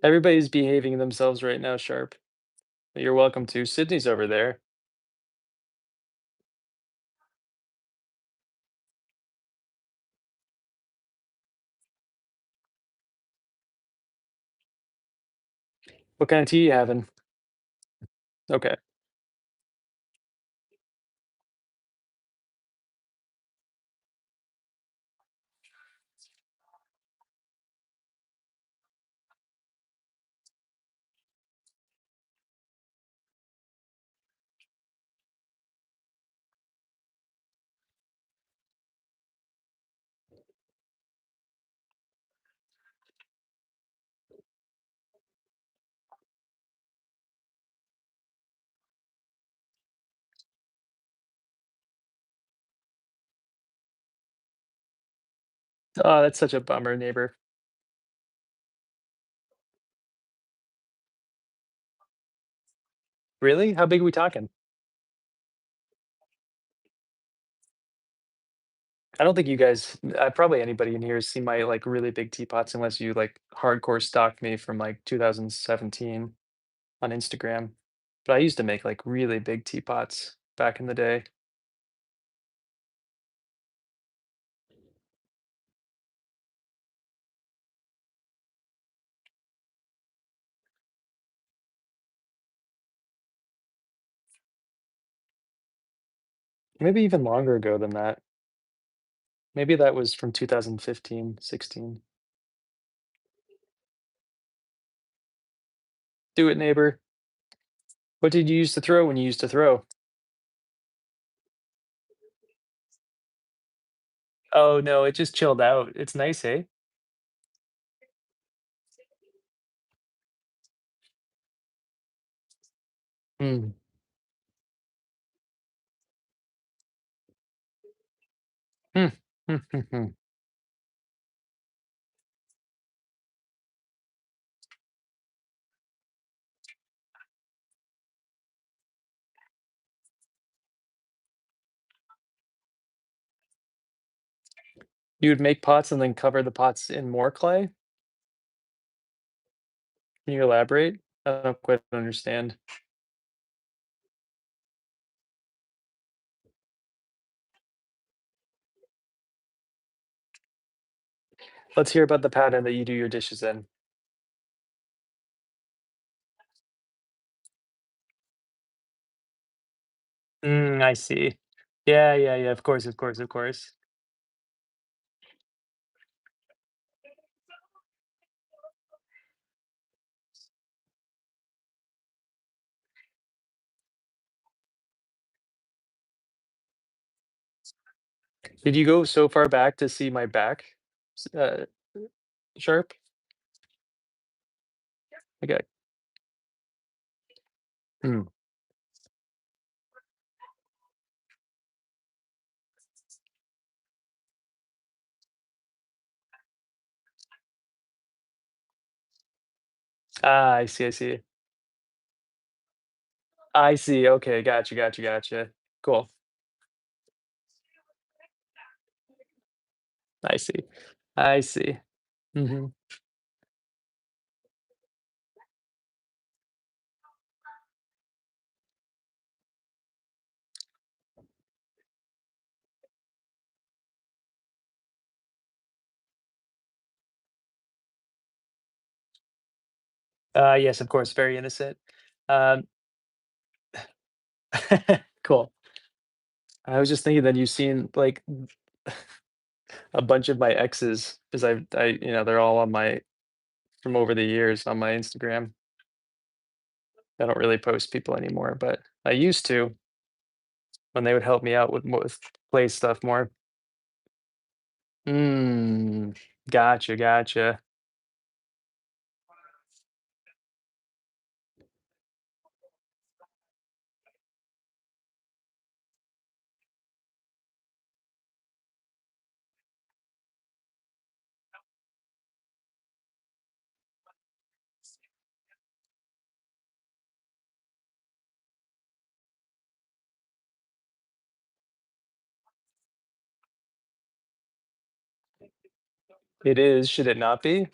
Everybody's behaving themselves right now, Sharp. You're welcome to. Sydney's over there. What kind of tea you having? Okay. Oh, that's such a bummer, neighbor. Really? How big are we talking? I don't think you guys probably anybody in here has seen my, like, really big teapots unless you, like, hardcore stalked me from, like, 2017 on Instagram. But I used to make, like, really big teapots back in the day. Maybe even longer ago than that. Maybe that was from 2015, 16. Do it, neighbor. What did you use to throw when you used to throw? Oh, no, it just chilled out. It's nice, eh? Mm. Hmm. Hmm, hmm, hmm. You would make pots and then cover the pots in more clay? Can you elaborate? I don't quite understand. Let's hear about the pattern that you do your dishes in. I see. Yeah, yeah, yeah, of course, of course, of course. Did you go so far back to see my back, Sharp? Okay. Hmm. Ah, I see, I see. I see, okay, gotcha, gotcha, gotcha. Cool. I see. I see. Mhm. Yes, of course, very innocent. Um, cool. I was just thinking that you've seen like a bunch of my exes because they're all on my from over the years on my Instagram. I don't really post people anymore, but I used to when they would help me out with play stuff more. Mm, gotcha, gotcha. It is. Should it not be?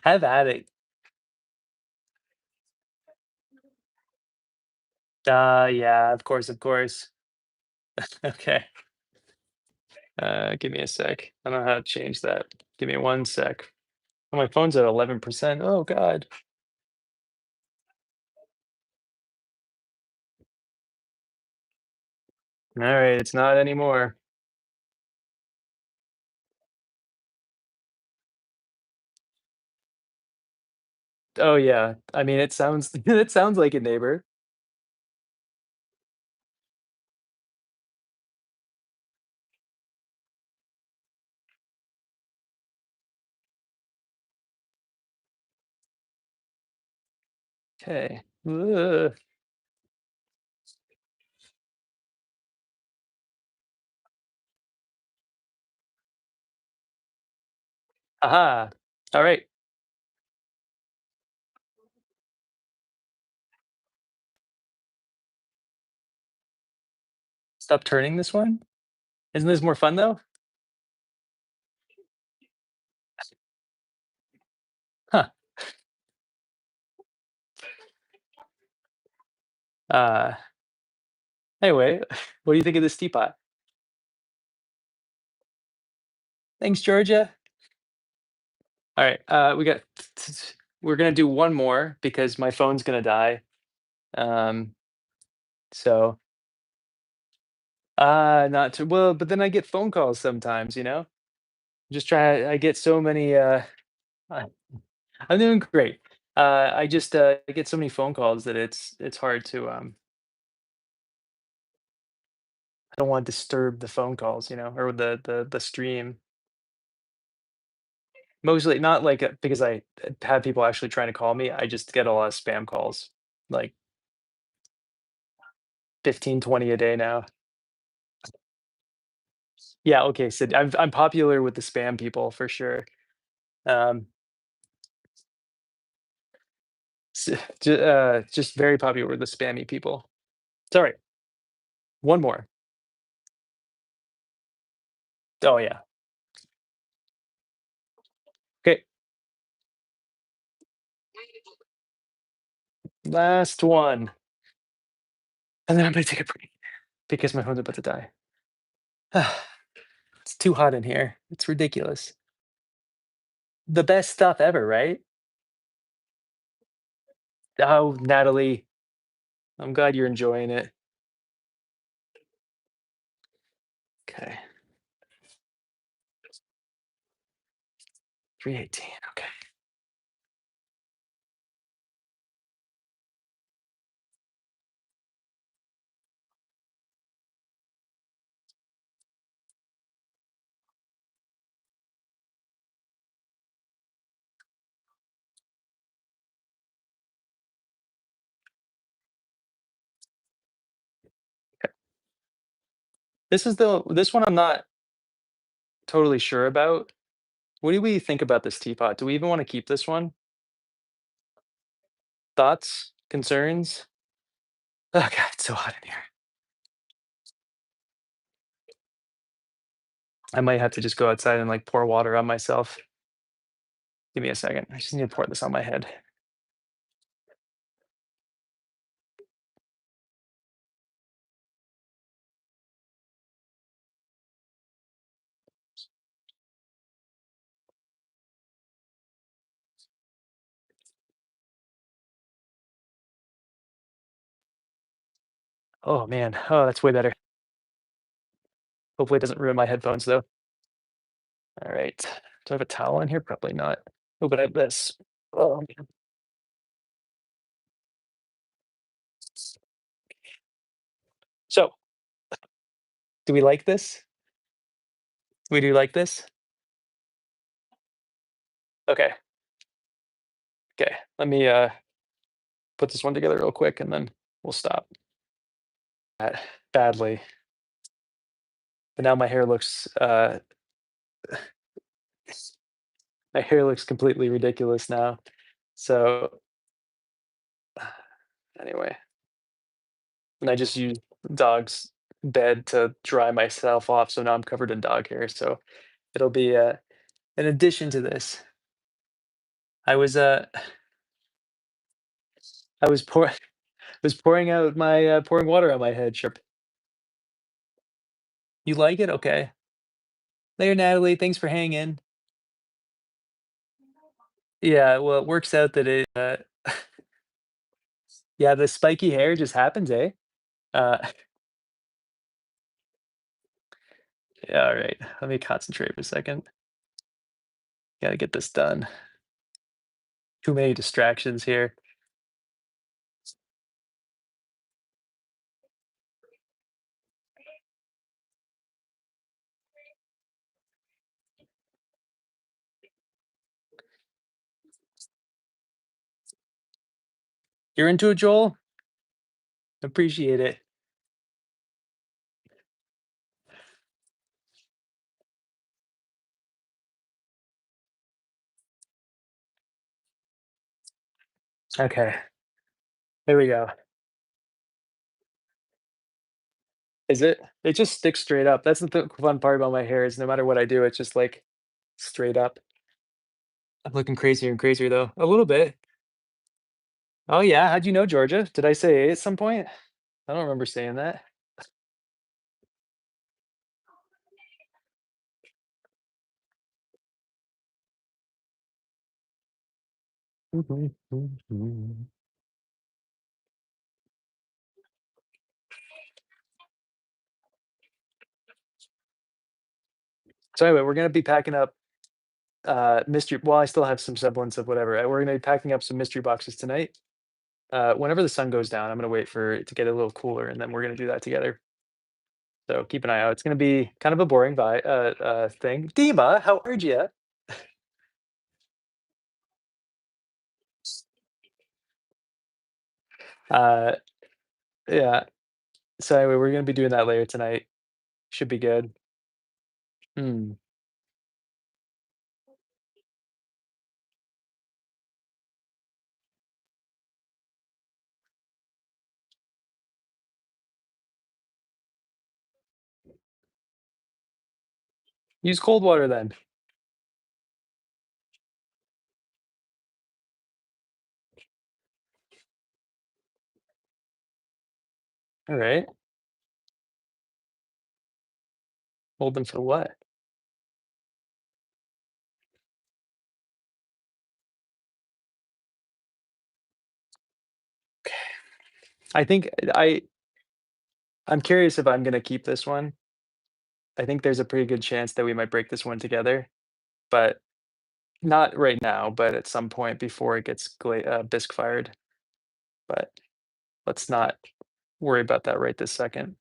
Have at it. Yeah, of course, of course. Okay. Give me a sec. I don't know how to change that. Give me one sec. Oh, my phone's at 11%. Oh God. All right, it's not anymore. Oh yeah. I mean, it sounds it sounds like a neighbor. Okay. Ugh. Aha. All right. Stop turning this one. Isn't this more fun though? Huh. Uh. Anyway, what do you think of this teapot? Thanks, Georgia. All right. We're gonna do one more because my phone's gonna die. Um. So. Not too well, but then I get phone calls sometimes. Just try. I get so many. I- I'm doing great. I just I get so many phone calls that it's hard to. I don't want to disturb the phone calls, or the stream. Mostly not like because I have people actually trying to call me. I just get a lot of spam calls, like 15, 20 a day now. Yeah. Okay. So I'm popular with the spam people for sure. Um, just very popular with the spammy people. Sorry. One more. Oh yeah. Okay. Last one, and then I'm gonna take a break because my phone's about to die. It's too hot in here. It's ridiculous. The best stuff ever, right? Oh, Natalie, I'm glad you're enjoying it. Okay, 318. Okay. This one I'm not totally sure about. What do we think about this teapot? Do we even want to keep this one? Thoughts? Concerns? Oh God, it's so hot in here. I might have to just go outside and like pour water on myself. Give me a second. I just need to pour this on my head. Oh man. Oh, that's way better. Hopefully it doesn't ruin my headphones though. All right. Do I have a towel in here? Probably not. Oh, but I have this. Oh man. So, do we like this? We do like this? Okay. Okay. Let me put this one together real quick and then we'll stop. That badly. But now my hair looks completely ridiculous now. So anyway, and I just used dog's bed to dry myself off, so now I'm covered in dog hair. So it'll be an addition to this. I was I was pour was pouring out my pouring water on my head. Sure. You like it? Okay. There, Natalie. Thanks for hanging. Yeah, well, it works out that yeah, the spiky hair just happens, eh? Uh, yeah, all right. Let me concentrate for a second. Gotta get this done. Too many distractions here. You're into it, Joel? Appreciate it. Okay, here we go. Is it? It just sticks straight up. That's the fun part about my hair is no matter what I do, it's just like straight up. I'm looking crazier and crazier though. A little bit. Oh yeah, how'd you know Georgia? Did I say A at some point? I don't remember saying that. So anyway, we're gonna be packing up mystery. Well, I still have some semblance of whatever. We're gonna be packing up some mystery boxes tonight. Whenever the sun goes down, I'm gonna wait for it to get a little cooler, and then we're gonna do that together. So keep an eye out. It's gonna be kind of a boring thing. Dima, how are you? Uh, yeah. So anyway, we're gonna be doing that later tonight. Should be good. Mm. Use cold water then. All right. Hold them for what? I think I'm curious if I'm gonna keep this one. I think there's a pretty good chance that we might break this one together, but not right now, but at some point before it gets bisque fired. But let's not worry about that right this second.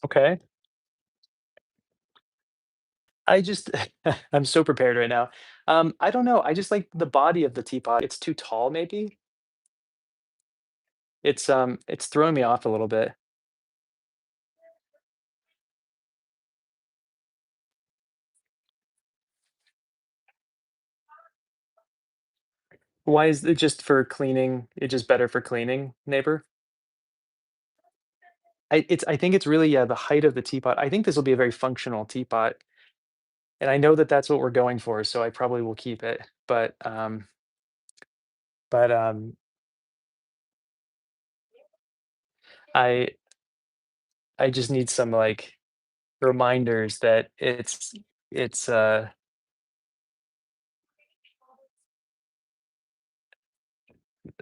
Okay. I just I'm so prepared right now. I don't know. I just like the body of the teapot. It's too tall, maybe. It's throwing me off a little bit. Why is it just for cleaning? It's just better for cleaning, neighbor? I think it's really, yeah, the height of the teapot. I think this will be a very functional teapot, and I know that that's what we're going for, so I probably will keep it. But I I just need some, like, reminders that it's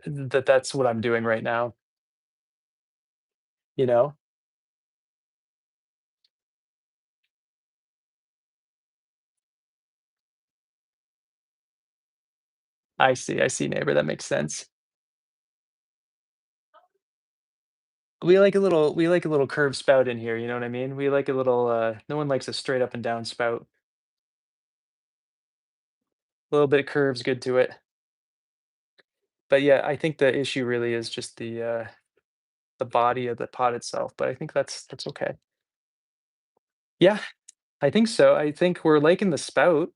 that that's what I'm doing right now, you know? I see, neighbor, that makes sense. We like a little curved spout in here, you know what I mean? We like a little, no one likes a straight up and down spout. A little bit of curve's good to it. But yeah, I think the issue really is just the body of the pot itself, but I think that's okay. Yeah, I think so. I think we're liking the spout.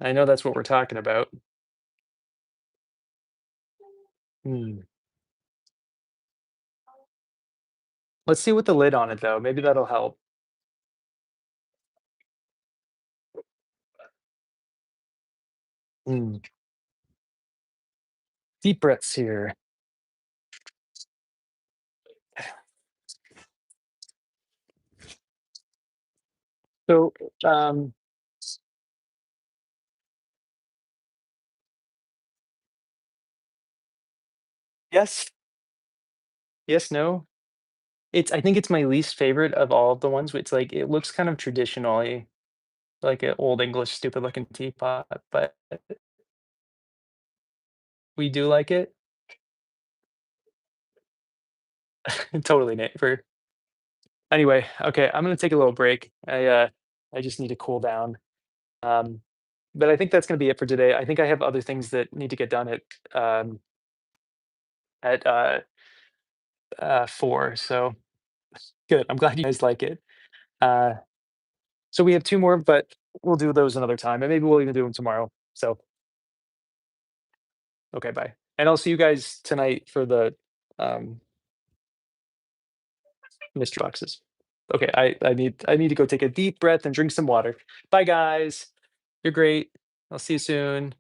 I know that's what we're talking about. Hmm. Let's see with the lid on it though. Maybe that'll help. Mm. Deep breaths here. So, um, yes, yes, no. I think it's my least favorite of all of the ones. It's like it looks kind of traditionally like an old English stupid looking teapot, but we do like it. Totally, neighbor. Anyway, okay, I'm gonna take a little break. I just need to cool down. Um, but I think that's gonna be it for today. I think I have other things that need to get done um, at 4. So good. I'm glad you guys like it. Uh, so we have 2 more, but we'll do those another time, and maybe we'll even do them tomorrow. So okay, bye. And I'll see you guys tonight for the um, mystery boxes. Okay, I need to go take a deep breath and drink some water. Bye, guys. You're great. I'll see you soon.